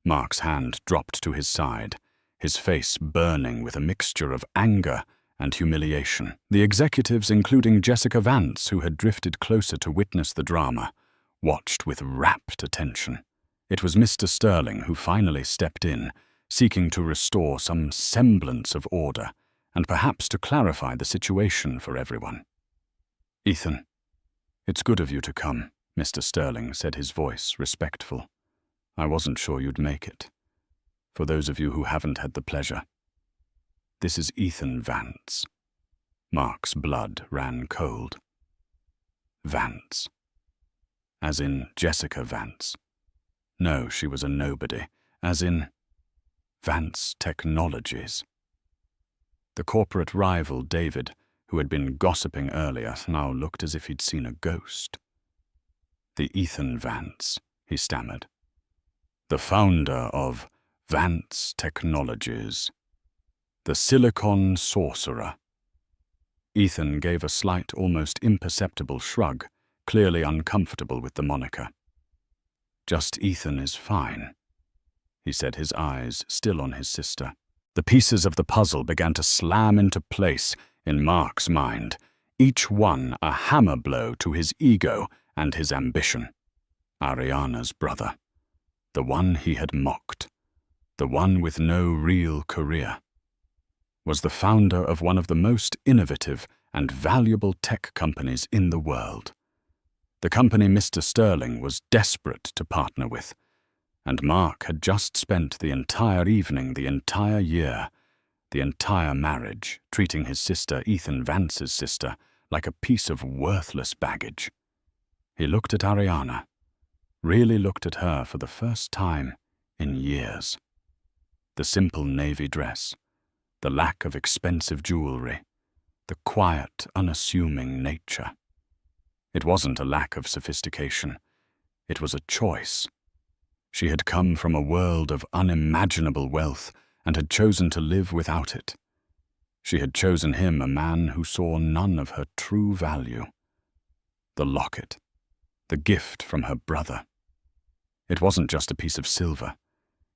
Mark's hand dropped to his side, his face burning with a mixture of anger and humiliation. The executives, including Jessica Vance, who had drifted closer to witness the drama, watched with rapt attention. It was Mr. Sterling who finally stepped in, seeking to restore some semblance of order, and perhaps to clarify the situation for everyone. "Ethan, it's good of you to come," Mr. Sterling said, his voice respectful. "I wasn't sure you'd make it. For those of you who haven't had the pleasure, this is Ethan Vance." Mark's blood ran cold. Vance. As in Jessica Vance. No, she was a nobody. As in Vance Technologies. The corporate rival, David, who had been gossiping earlier, now looked as if he'd seen a ghost. "The Ethan Vance," he stammered. the founder of Vance Technologies, the Silicon Sorcerer. Ethan gave a slight, almost imperceptible shrug, clearly uncomfortable with the moniker. "Just Ethan is fine," he said, his eyes still on his sister. The pieces of the puzzle began to slam into place in Mark's mind, each one a hammer blow to his ego and his ambition. Ariana's brother. The one he had mocked. The one with no real career. Was the founder of one of the most innovative and valuable tech companies in the world. The company Mr. Sterling was desperate to partner with, and Mark had just spent the entire evening, the entire year, the entire marriage, treating his sister, Ethan Vance's sister, like a piece of worthless baggage. He looked at Ariana, really looked at her for the first time in years. The simple navy dress, the lack of expensive jewelry, the quiet, unassuming nature. It wasn't a lack of sophistication. It was a choice. She had come from a world of unimaginable wealth and had chosen to live without it. She had chosen him, a man who saw none of her true value. The locket, the gift from her brother. It wasn't just a piece of silver.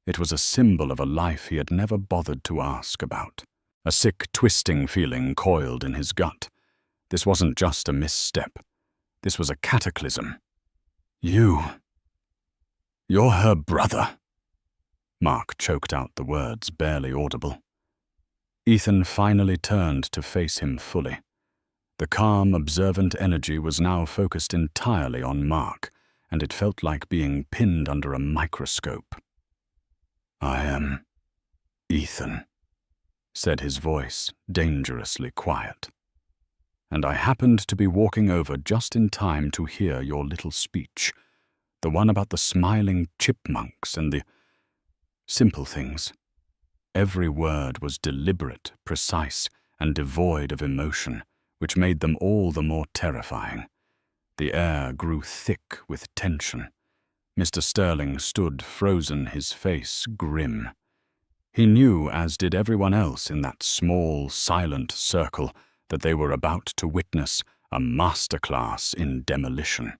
It was a symbol of a life he had never bothered to ask about. A sick, twisting feeling coiled in his gut. This wasn't just a misstep. This was a cataclysm. You're her brother." Mark choked out the words, barely audible. Ethan finally turned to face him fully. The calm, observant energy was now focused entirely on Mark, and it felt like being pinned under a microscope. "I am Ethan," said his voice, dangerously quiet. "And I happened to be walking over just in time to hear your little speech, the one about the smiling chipmunks and the simple things. Every word was deliberate, precise, and devoid of emotion, which made them all the more terrifying. The air grew thick with tension. Mr. Sterling stood frozen, his face grim. He knew, as did everyone else in that small, silent circle, that they were about to witness a masterclass in demolition.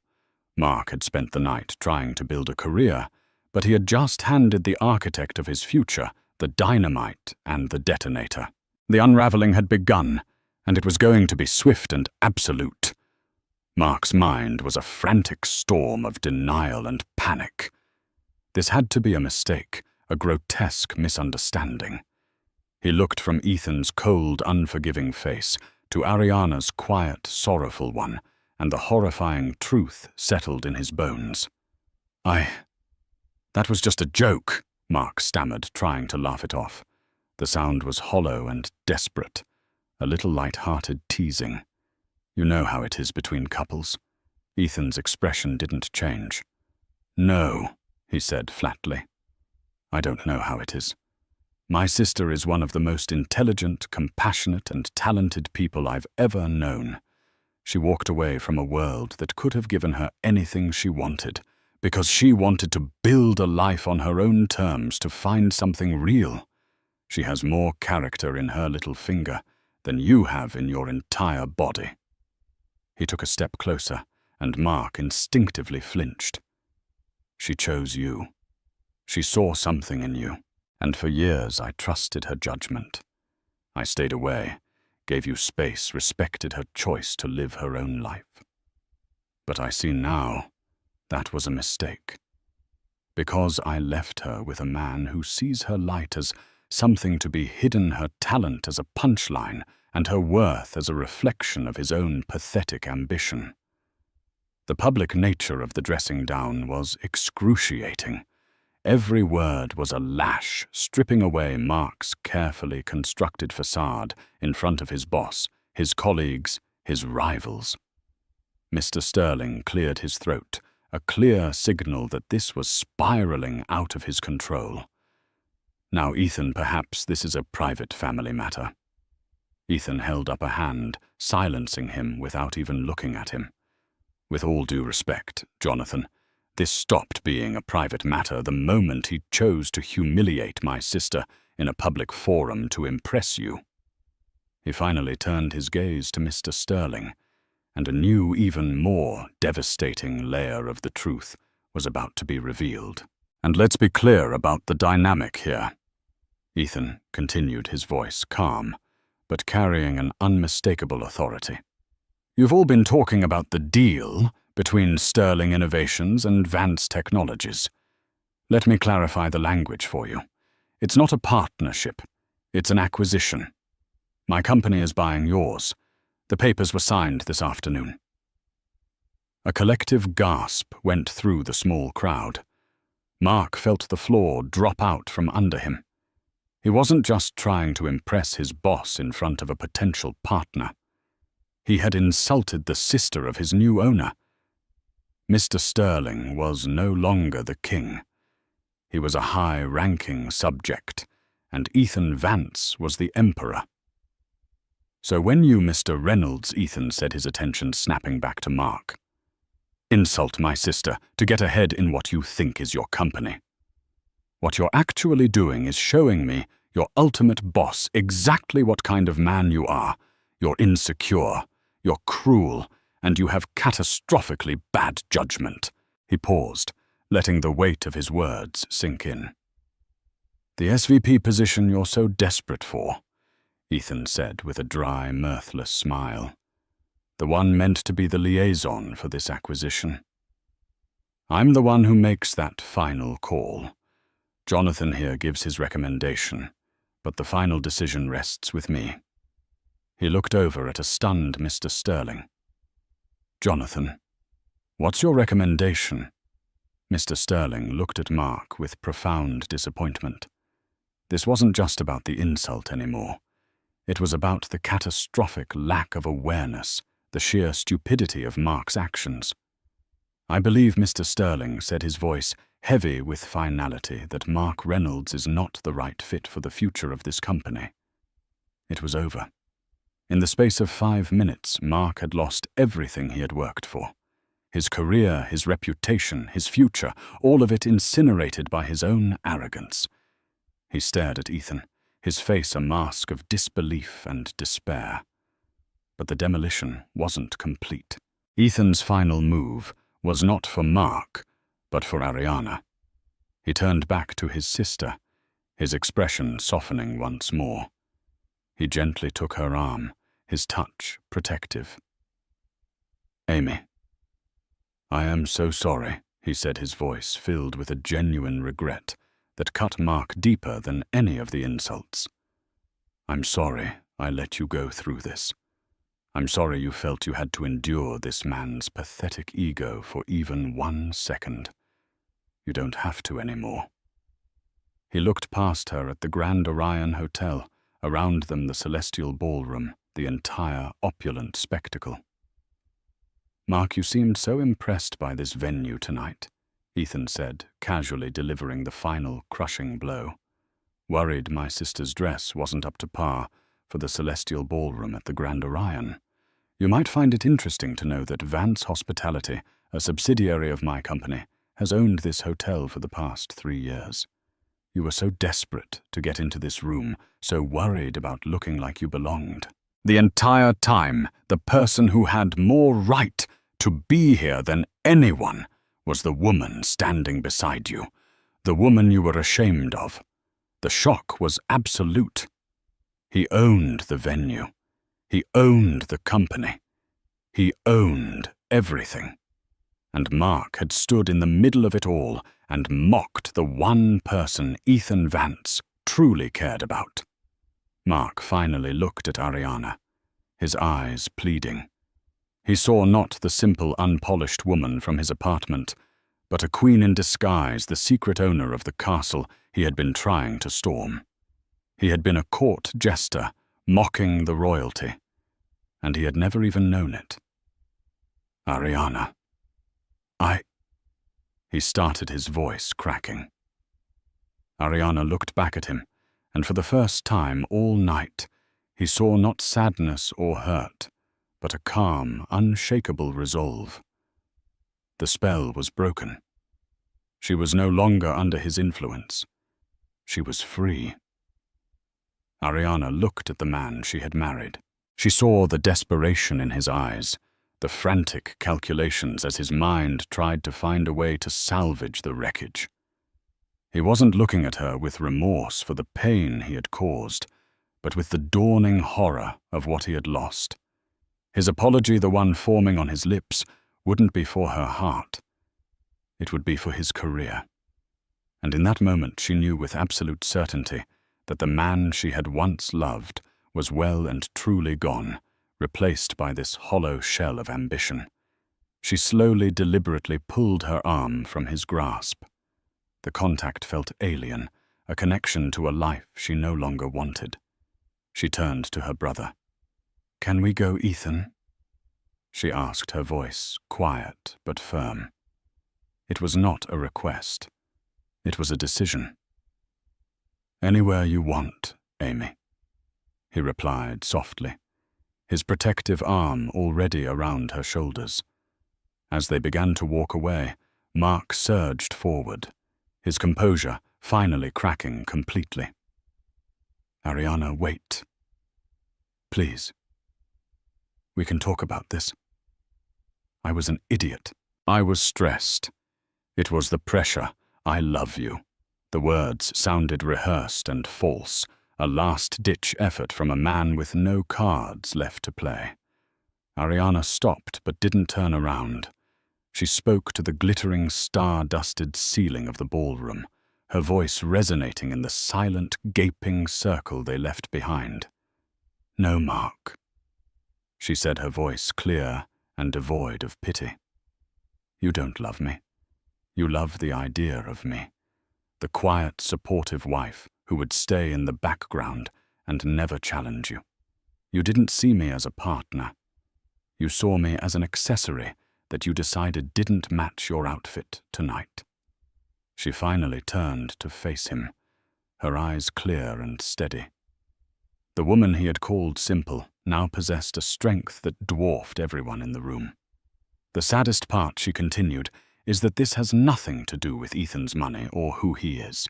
Mark had spent the night trying to build a career, but he had just handed the architect of his future the dynamite and the detonator. The unraveling had begun, and it was going to be swift and absolute. Mark's mind was a frantic storm of denial and panic. This had to be a mistake, a grotesque misunderstanding. He looked from Ethan's cold, unforgiving face to Ariana's quiet, sorrowful one, and the horrifying truth settled in his bones. That was just a joke," Mark stammered, trying to laugh it off. The sound was hollow and desperate, a little light-hearted teasing. You know how it is between couples. Ethan's expression didn't change. "No," he said flatly. "I don't know how it is. My sister is one of the most intelligent, compassionate, and talented people I've ever known. She walked away from a world that could have given her anything she wanted, because she wanted to build a life on her own terms, to find something real. She has more character in her little finger than you have in your entire body." He took a step closer, and Mark instinctively flinched. "She chose you. She saw something in you, and for years I trusted her judgment. I stayed away, gave you space, respected her choice to live her own life. But I see now that was a mistake. Because I left her with a man who sees her light as something to be hidden, her talent as a punchline, and her worth as a reflection of his own pathetic ambition. The public nature of the dressing down was excruciating. Every word was a lash, stripping away Mark's carefully constructed facade in front of his boss, his colleagues, his rivals. Mr. Sterling cleared his throat, a clear signal that this was spiraling out of his control. "Now, Ethan, perhaps this is a private family matter." Ethan held up a hand, silencing him without even looking at him. "With all due respect, Jonathan, This stopped being a private matter the moment he chose to humiliate my sister in a public forum to impress you. He finally turned his gaze to Mr. Sterling, and a new, even more devastating layer of the truth was about to be revealed. And let's be clear about the dynamic here. Ethan continued, his voice calm, but carrying an unmistakable authority. You've all been talking about the deal between Sterling Innovations and Vance Technologies. Let me clarify the language for you. It's not a partnership, it's an acquisition. My company is buying yours. The papers were signed this afternoon. A collective gasp went through the small crowd. Mark felt the floor drop out from under him. He wasn't just trying to impress his boss in front of a potential partner. He had insulted the sister of his new owner. Mr. Sterling was no longer the king. He was a high-ranking subject, and Ethan Vance was the emperor. So when you, Mr. Reynolds, Ethan said, his attention snapping back to Mark, insult my sister to get ahead in what you think is your company. What you're actually doing is showing me, your ultimate boss, exactly what kind of man you are. You're insecure, you're cruel, and you have catastrophically bad judgment. He paused, letting the weight of his words sink in. The SVP position you're so desperate for, Ethan said with a dry, mirthless smile. The one meant to be the liaison for this acquisition. I'm the one who makes that final call. Jonathan here gives his recommendation, but the final decision rests with me. He looked over at a stunned Mr. Sterling. Jonathan, what's your recommendation? Mr. Sterling looked at Mark with profound disappointment. This wasn't just about the insult anymore. It was about the catastrophic lack of awareness, the sheer stupidity of Mark's actions. I believe, Mr. Sterling, said his voice, heavy with finality, that Mark Reynolds is not the right fit for the future of this company. It was over. In the space of 5 minutes, Mark had lost everything he had worked for. His career, his reputation, his future, all of it incinerated by his own arrogance. He stared at Ethan, his face a mask of disbelief and despair. But the demolition wasn't complete. Ethan's final move was not for Mark, but for Ariana. He turned back to his sister, his expression softening once more. He gently took her arm, his touch protective. Amy. I am so sorry, he said, his voice filled with a genuine regret that cut Mark deeper than any of the insults. I'm sorry I let you go through this. I'm sorry you felt you had to endure this man's pathetic ego for even 1 second. You don't have to anymore. He looked past her at the Grand Orion Hotel, around them the Celestial Ballroom, the entire opulent spectacle. Mark, you seemed so impressed by this venue tonight, Ethan said, casually delivering the final crushing blow. Worried my sister's dress wasn't up to par for the Celestial Ballroom at the Grand Orion. You might find it interesting to know that Vance Hospitality, a subsidiary of my company, has owned this hotel for the past 3 years. You were so desperate to get into this room, so worried about looking like you belonged. The entire time, the person who had more right to be here than anyone was the woman standing beside you, the woman you were ashamed of. The shock was absolute. He owned the venue. He owned the company. He owned everything. And Mark had stood in the middle of it all and mocked the one person Ethan Vance truly cared about. Mark finally looked at Ariana, his eyes pleading. He saw not the simple, unpolished woman from his apartment, but a queen in disguise, the secret owner of the castle he had been trying to storm. He had been a court jester, mocking the royalty, and he had never even known it. Ariana. He started, his voice cracking. Ariana looked back at him, and for the first time all night, he saw not sadness or hurt, but a calm, unshakable resolve. The spell was broken. She was no longer under his influence. She was free. Ariana looked at the man she had married. She saw the desperation in his eyes, the frantic calculations as his mind tried to find a way to salvage the wreckage. He wasn't looking at her with remorse for the pain he had caused, but with the dawning horror of what he had lost. His apology, the one forming on his lips, wouldn't be for her heart. It would be for his career. And in that moment she knew with absolute certainty that the man she had once loved was well and truly gone, replaced by this hollow shell of ambition. She slowly, deliberately pulled her arm from his grasp. The contact felt alien, a connection to a life she no longer wanted. She turned to her brother. "Can we go, Ethan?" she asked, her voice quiet but firm. It was not a request. It was a decision. "Anywhere you want, Amy," he replied softly, his protective arm already around her shoulders. As they began to walk away, Mark surged forward, his composure finally cracking completely. "Ariana, wait. Please. We can talk about this. I was an idiot. I was stressed. It was the pressure. I love you." The words sounded rehearsed and false, a last-ditch effort from a man with no cards left to play. Ariana stopped but didn't turn around. She spoke to the glittering, star-dusted ceiling of the ballroom, her voice resonating in the silent, gaping circle they left behind. "No, Mark," she said, her voice clear and devoid of pity. "You don't love me. You love the idea of me. The quiet, supportive wife who would stay in the background and never challenge you. You didn't see me as a partner. You saw me as an accessory that you decided didn't match your outfit tonight." She finally turned to face him, her eyes clear and steady. The woman he had called simple now possessed a strength that dwarfed everyone in the room. "The saddest part," she continued, "is that this has nothing to do with Ethan's money or who he is.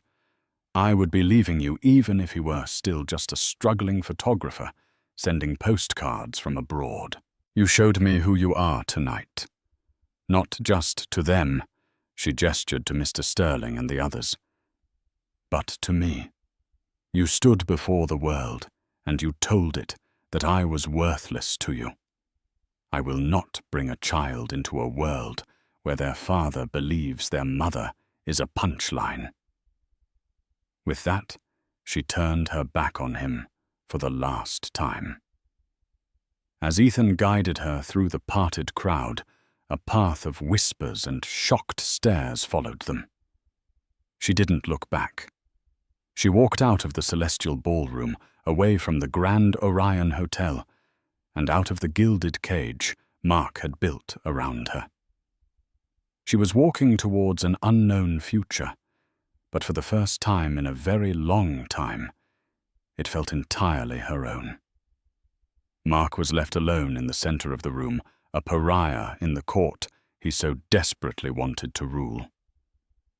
I would be leaving you even if he were still just a struggling photographer sending postcards from abroad. You showed me who you are tonight. Not just to them," she gestured to Mr. Sterling and the others, "but to me. You stood before the world, and you told it that I was worthless to you. I will not bring a child into a world where their father believes their mother is a punchline." With that, she turned her back on him for the last time. As Ethan guided her through the parted crowd, a path of whispers and shocked stares followed them. She didn't look back. She walked out of the celestial ballroom, away from the Grand Orion Hotel, and out of the gilded cage Mark had built around her. She was walking towards an unknown future, but for the first time in a very long time, it felt entirely her own. Mark was left alone in the center of the room, a pariah in the court he so desperately wanted to rule.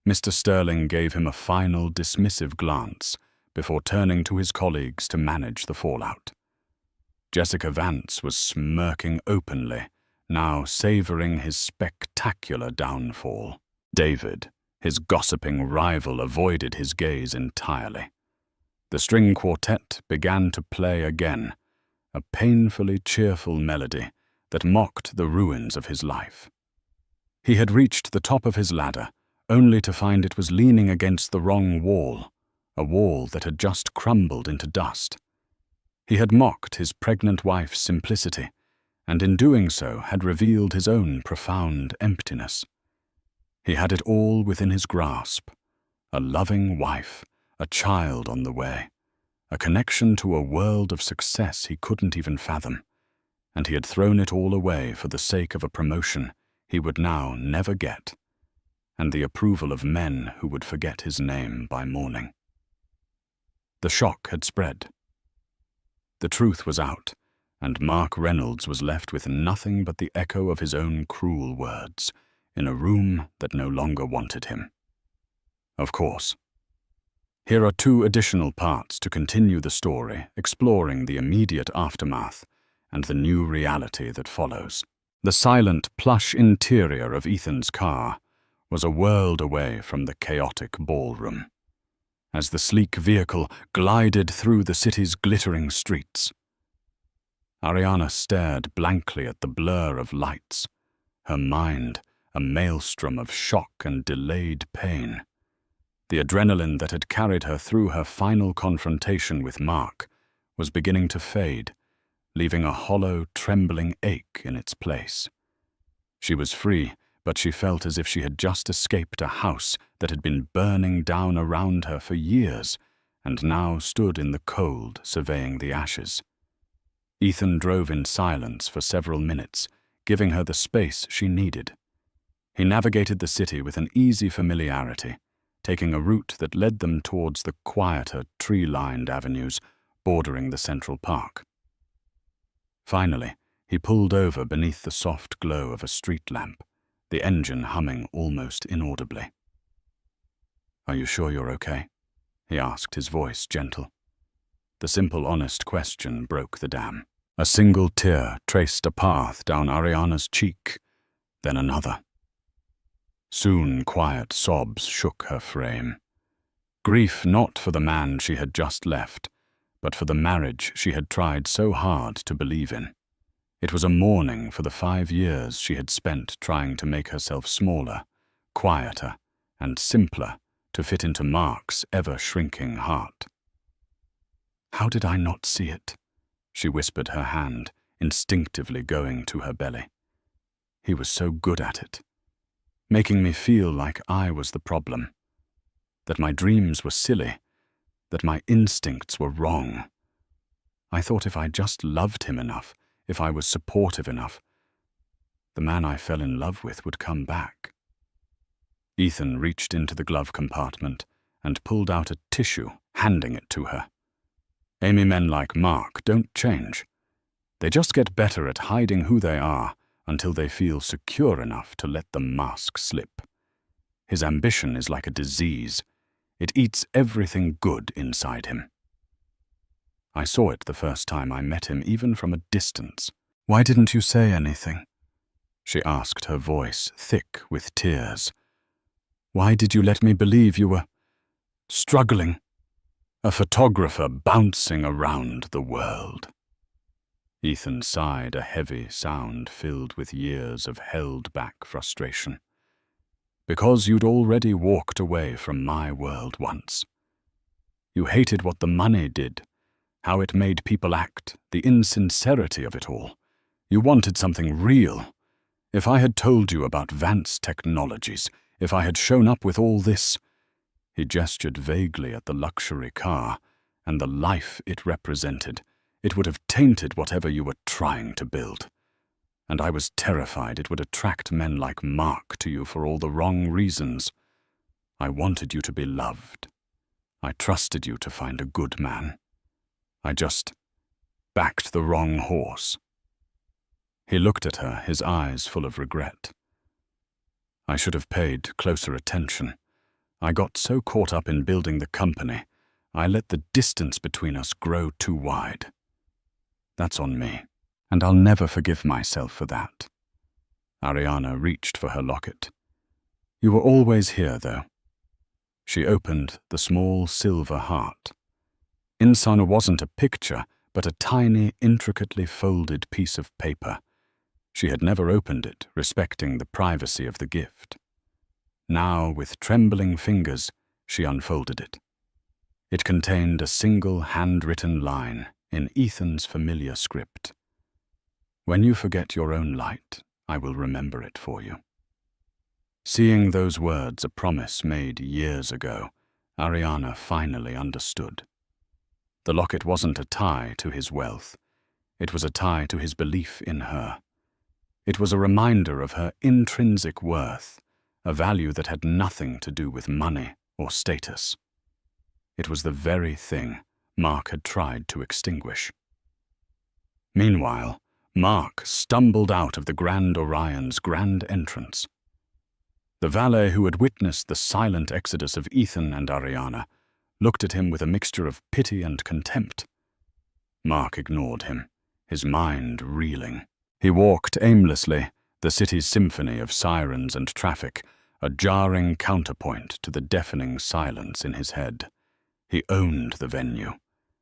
Mr. Sterling gave him a final dismissive glance before turning to his colleagues to manage the fallout. Jessica Vance was smirking openly, now savoring his spectacular downfall. David, his gossiping rival, avoided his gaze entirely. The string quartet began to play again, a painfully cheerful melody that mocked the ruins of his life. He had reached the top of his ladder, only to find it was leaning against the wrong wall, a wall that had just crumbled into dust. He had mocked his pregnant wife's simplicity, and in doing so had revealed his own profound emptiness. He had it all within his grasp: a loving wife, a child on the way, a connection to a world of success he couldn't even fathom, and he had thrown it all away for the sake of a promotion he would now never get, and the approval of men who would forget his name by morning. The shock had spread. The truth was out, and Mark Reynolds was left with nothing but the echo of his own cruel words, in a room that no longer wanted him. Of course. Here are 2 additional parts to continue the story, exploring the immediate aftermath and the new reality that follows. The silent, plush interior of Ethan's car was a world away from the chaotic ballroom. As the sleek vehicle glided through the city's glittering streets, Ariana stared blankly at the blur of lights, her mind a maelstrom of shock and delayed pain. The adrenaline that had carried her through her final confrontation with Mark was beginning to fade, leaving a hollow, trembling ache in its place. She was free, but she felt as if she had just escaped a house that had been burning down around her for years and now stood in the cold, surveying the ashes. Ethan drove in silence for several minutes, giving her the space she needed. He navigated the city with an easy familiarity, taking a route that led them towards the quieter, tree-lined avenues bordering the Central Park. Finally, he pulled over beneath the soft glow of a street lamp, the engine humming almost inaudibly. "Are you sure you're okay?" he asked, his voice gentle. The simple, honest question broke the dam. A single tear traced a path down Ariana's cheek, then another. Soon quiet sobs shook her frame. Grief not for the man she had just left, but for the marriage she had tried so hard to believe in. It was a mourning for the 5 years she had spent trying to make herself smaller, quieter, and simpler to fit into Mark's ever-shrinking heart. "How did I not see it?" she whispered, her hand instinctively going to her belly. "He was so good at it, making me feel like I was the problem, that my dreams were silly, that my instincts were wrong. I thought if I just loved him enough, if I was supportive enough, the man I fell in love with would come back." Ethan reached into the glove compartment and pulled out a tissue, handing it to her. Amy men like Mark don't change. They just get better at hiding who they are until they feel secure enough to let the mask slip. His ambition is like a disease. It eats everything good inside him. I saw it the first time I met him, even from a distance. "Why didn't you say anything?" she asked, her voice thick with tears. "Why did you let me believe you were struggling? A photographer bouncing around the world." Ethan sighed, a heavy sound filled with years of held-back frustration. "Because you'd already walked away from my world once. You hated what the money did, how it made people act, the insincerity of it all. You wanted something real. If I had told you about Vance Technologies, if I had shown up with all this—" He gestured vaguely at the luxury car and the life it represented. "It would have tainted whatever you were trying to build. And I was terrified it would attract men like Mark to you for all the wrong reasons. I wanted you to be loved. I trusted you to find a good man. I just backed the wrong horse." He looked at her, his eyes full of regret. "I should have paid closer attention. I got so caught up in building the company, I let the distance between us grow too wide. That's on me, and I'll never forgive myself for that." Ariana reached for her locket. "You were always here, though." She opened the small silver heart. Inside wasn't a picture, but a tiny, intricately folded piece of paper. She had never opened it, respecting the privacy of the gift. Now, with trembling fingers, she unfolded it. It contained a single handwritten line in Ethan's familiar script. "When you forget your own light, I will remember it for you." Seeing those words, a promise made years ago, Ariana finally understood. The locket wasn't a tie to his wealth. It was a tie to his belief in her. It was a reminder of her intrinsic worth, a value that had nothing to do with money or status. It was the very thing Mark had tried to extinguish. Meanwhile, Mark stumbled out of the Grand Orion's grand entrance. The valet who had witnessed the silent exodus of Ethan and Ariana looked at him with a mixture of pity and contempt. Mark ignored him, his mind reeling. He walked aimlessly, the city's symphony of sirens and traffic, a jarring counterpoint to the deafening silence in his head. He owned the venue.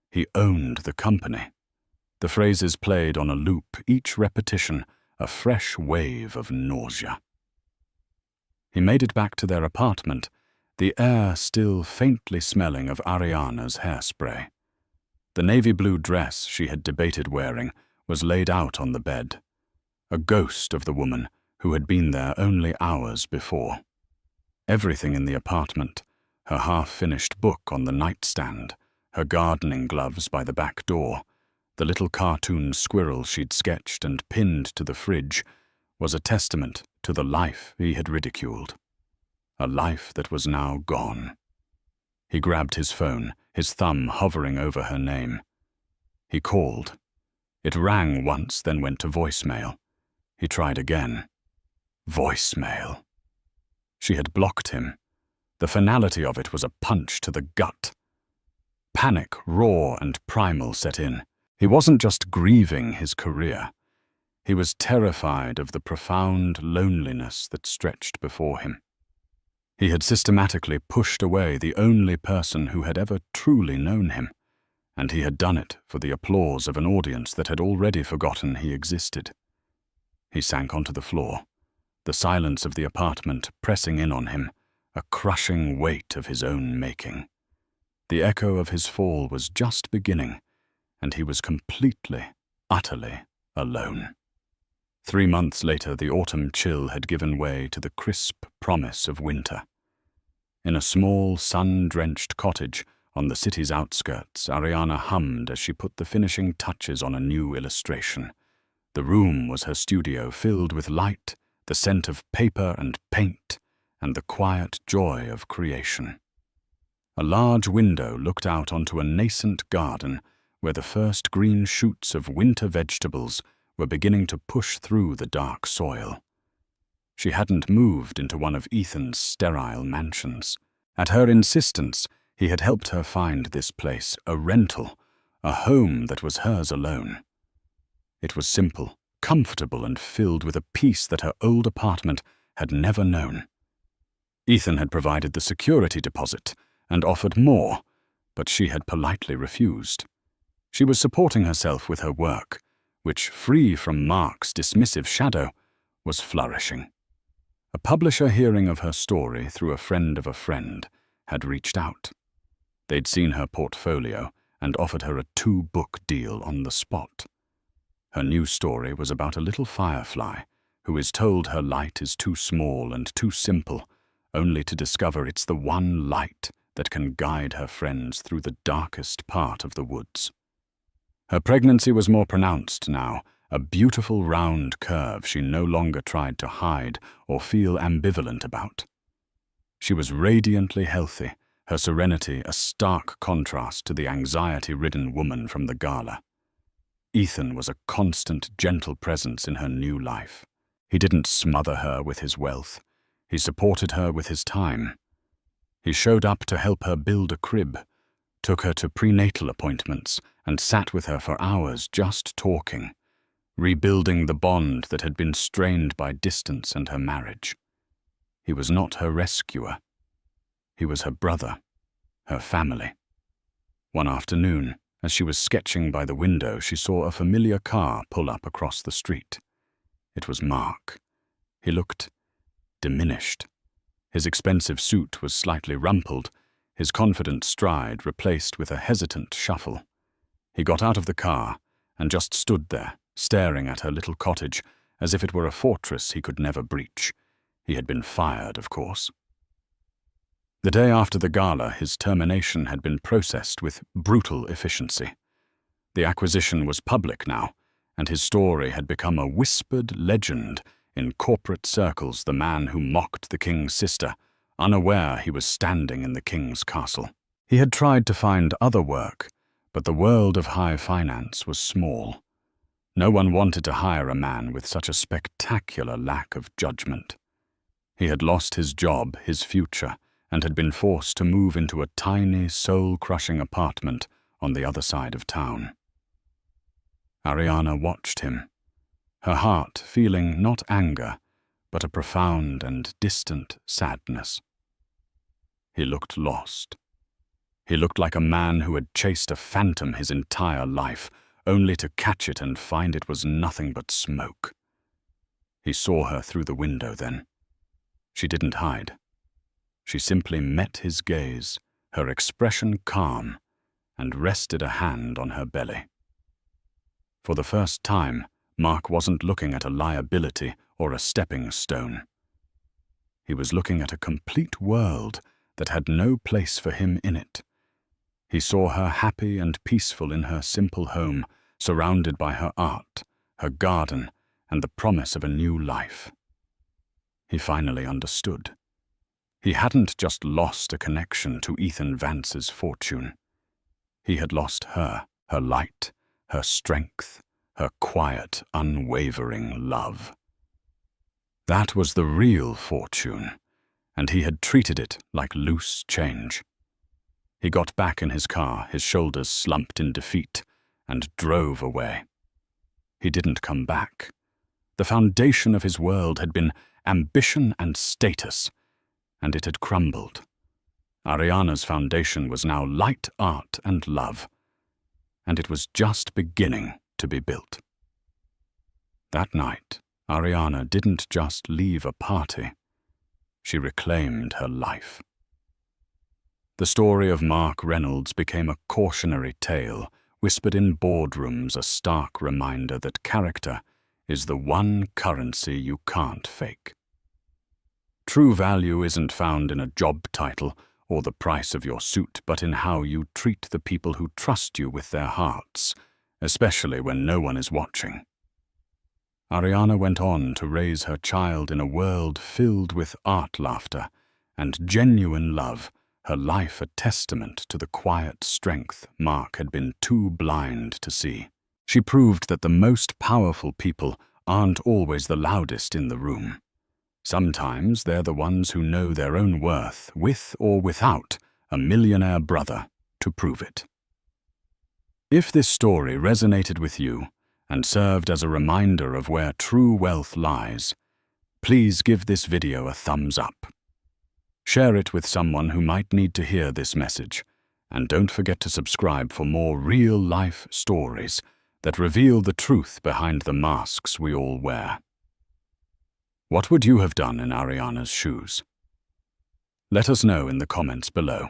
He owned the company. The phrases played on a loop, each repetition a fresh wave of nausea. He made it back to their apartment, the air still faintly smelling of Ariana's hairspray. The navy blue dress she had debated wearing was laid out on the bed, a ghost of the woman who had been there only hours before. Everything in the apartment, her half-finished book on the nightstand, her gardening gloves by the back door, the little cartoon squirrel she'd sketched and pinned to the fridge, was a testament to the life he had ridiculed. A life that was now gone. He grabbed his phone, his thumb hovering over her name. He called. It rang once, then went to voicemail. He tried again. Voicemail. She had blocked him. The finality of it was a punch to the gut. Panic, raw and primal, set in. He wasn't just grieving his career. He was terrified of the profound loneliness that stretched before him. He had systematically pushed away the only person who had ever truly known him, and he had done it for the applause of an audience that had already forgotten he existed. He sank onto the floor, the silence of the apartment pressing in on him, a crushing weight of his own making. The echo of his fall was just beginning, and he was completely, utterly alone. 3 months later, the autumn chill had given way to the crisp promise of winter. In a small, sun-drenched cottage on the city's outskirts, Ariana hummed as she put the finishing touches on a new illustration. The room was her studio, filled with light, the scent of paper and paint, and the quiet joy of creation. A large window looked out onto a nascent garden where the first green shoots of winter vegetables were beginning to push through the dark soil. She hadn't moved into one of Ethan's sterile mansions. At her insistence, he had helped her find this place, a rental, a home that was hers alone. It was simple, comfortable, and filled with a peace that her old apartment had never known. Ethan had provided the security deposit and offered more, but she had politely refused. She was supporting herself with her work, which, free from Mark's dismissive shadow, was flourishing. A publisher hearing of her story through a friend of a friend had reached out. They'd seen her portfolio and offered her a 2-book deal on the spot. Her new story was about a little firefly who is told her light is too small and too simple, only to discover it's the one light that can guide her friends through the darkest part of the woods. Her pregnancy was more pronounced now, a beautiful round curve she no longer tried to hide or feel ambivalent about. She was radiantly healthy, her serenity a stark contrast to the anxiety-ridden woman from the gala. Ethan was a constant, gentle presence in her new life. He didn't smother her with his wealth. He supported her with his time. He showed up to help her build a crib, took her to prenatal appointments, and sat with her for hours just talking, rebuilding the bond that had been strained by distance and her marriage. He was not her rescuer. He was her brother, her family. One afternoon, as she was sketching by the window, she saw a familiar car pull up across the street. It was Mark. He looked diminished. His expensive suit was slightly rumpled, his confident stride replaced with a hesitant shuffle. He got out of the car and just stood there, staring at her little cottage as if it were a fortress he could never breach. He had been fired, of course. The day after the gala, his termination had been processed with brutal efficiency. The acquisition was public now, and his story had become a whispered legend in corporate circles, the man who mocked the king's sister, unaware he was standing in the king's castle. He had tried to find other work, but the world of high finance was small. No one wanted to hire a man with such a spectacular lack of judgment. He had lost his job, his future, and had been forced to move into a tiny, soul-crushing apartment on the other side of town. Ariana watched him, her heart feeling not anger, but a profound and distant sadness. He looked lost. He looked like a man who had chased a phantom his entire life, only to catch it and find it was nothing but smoke. He saw her through the window then. She didn't hide. She simply met his gaze, her expression calm, and rested a hand on her belly. For the first time, Mark wasn't looking at a liability or a stepping stone. He was looking at a complete world that had no place for him in it. He saw her happy and peaceful in her simple home, surrounded by her art, her garden, and the promise of a new life. He finally understood. He hadn't just lost a connection to Ethan Vance's fortune. He had lost her, her light, her strength, her quiet, unwavering love. That was the real fortune, and he had treated it like loose change. He got back in his car, his shoulders slumped in defeat, and drove away. He didn't come back. The foundation of his world had been ambition and status, and it had crumbled. Ariana's foundation was now light, art, and love, and it was just beginning to be built. That night, Ariana didn't just leave a party. She reclaimed her life. The story of Mark Reynolds became a cautionary tale, whispered in boardrooms, a stark reminder that character is the one currency you can't fake. True value isn't found in a job title or the price of your suit, but in how you treat the people who trust you with their hearts, especially when no one is watching. Ariana went on to raise her child in a world filled with art laughter and genuine love, her life a testament to the quiet strength Mark had been too blind to see. She proved that the most powerful people aren't always the loudest in the room. Sometimes they're the ones who know their own worth, with or without a millionaire brother to prove it. If this story resonated with you and served as a reminder of where true wealth lies, please give this video a thumbs up. Share it with someone who might need to hear this message, and don't forget to subscribe for more real-life stories that reveal the truth behind the masks we all wear. What would you have done in Ariana's shoes? Let us know in the comments below.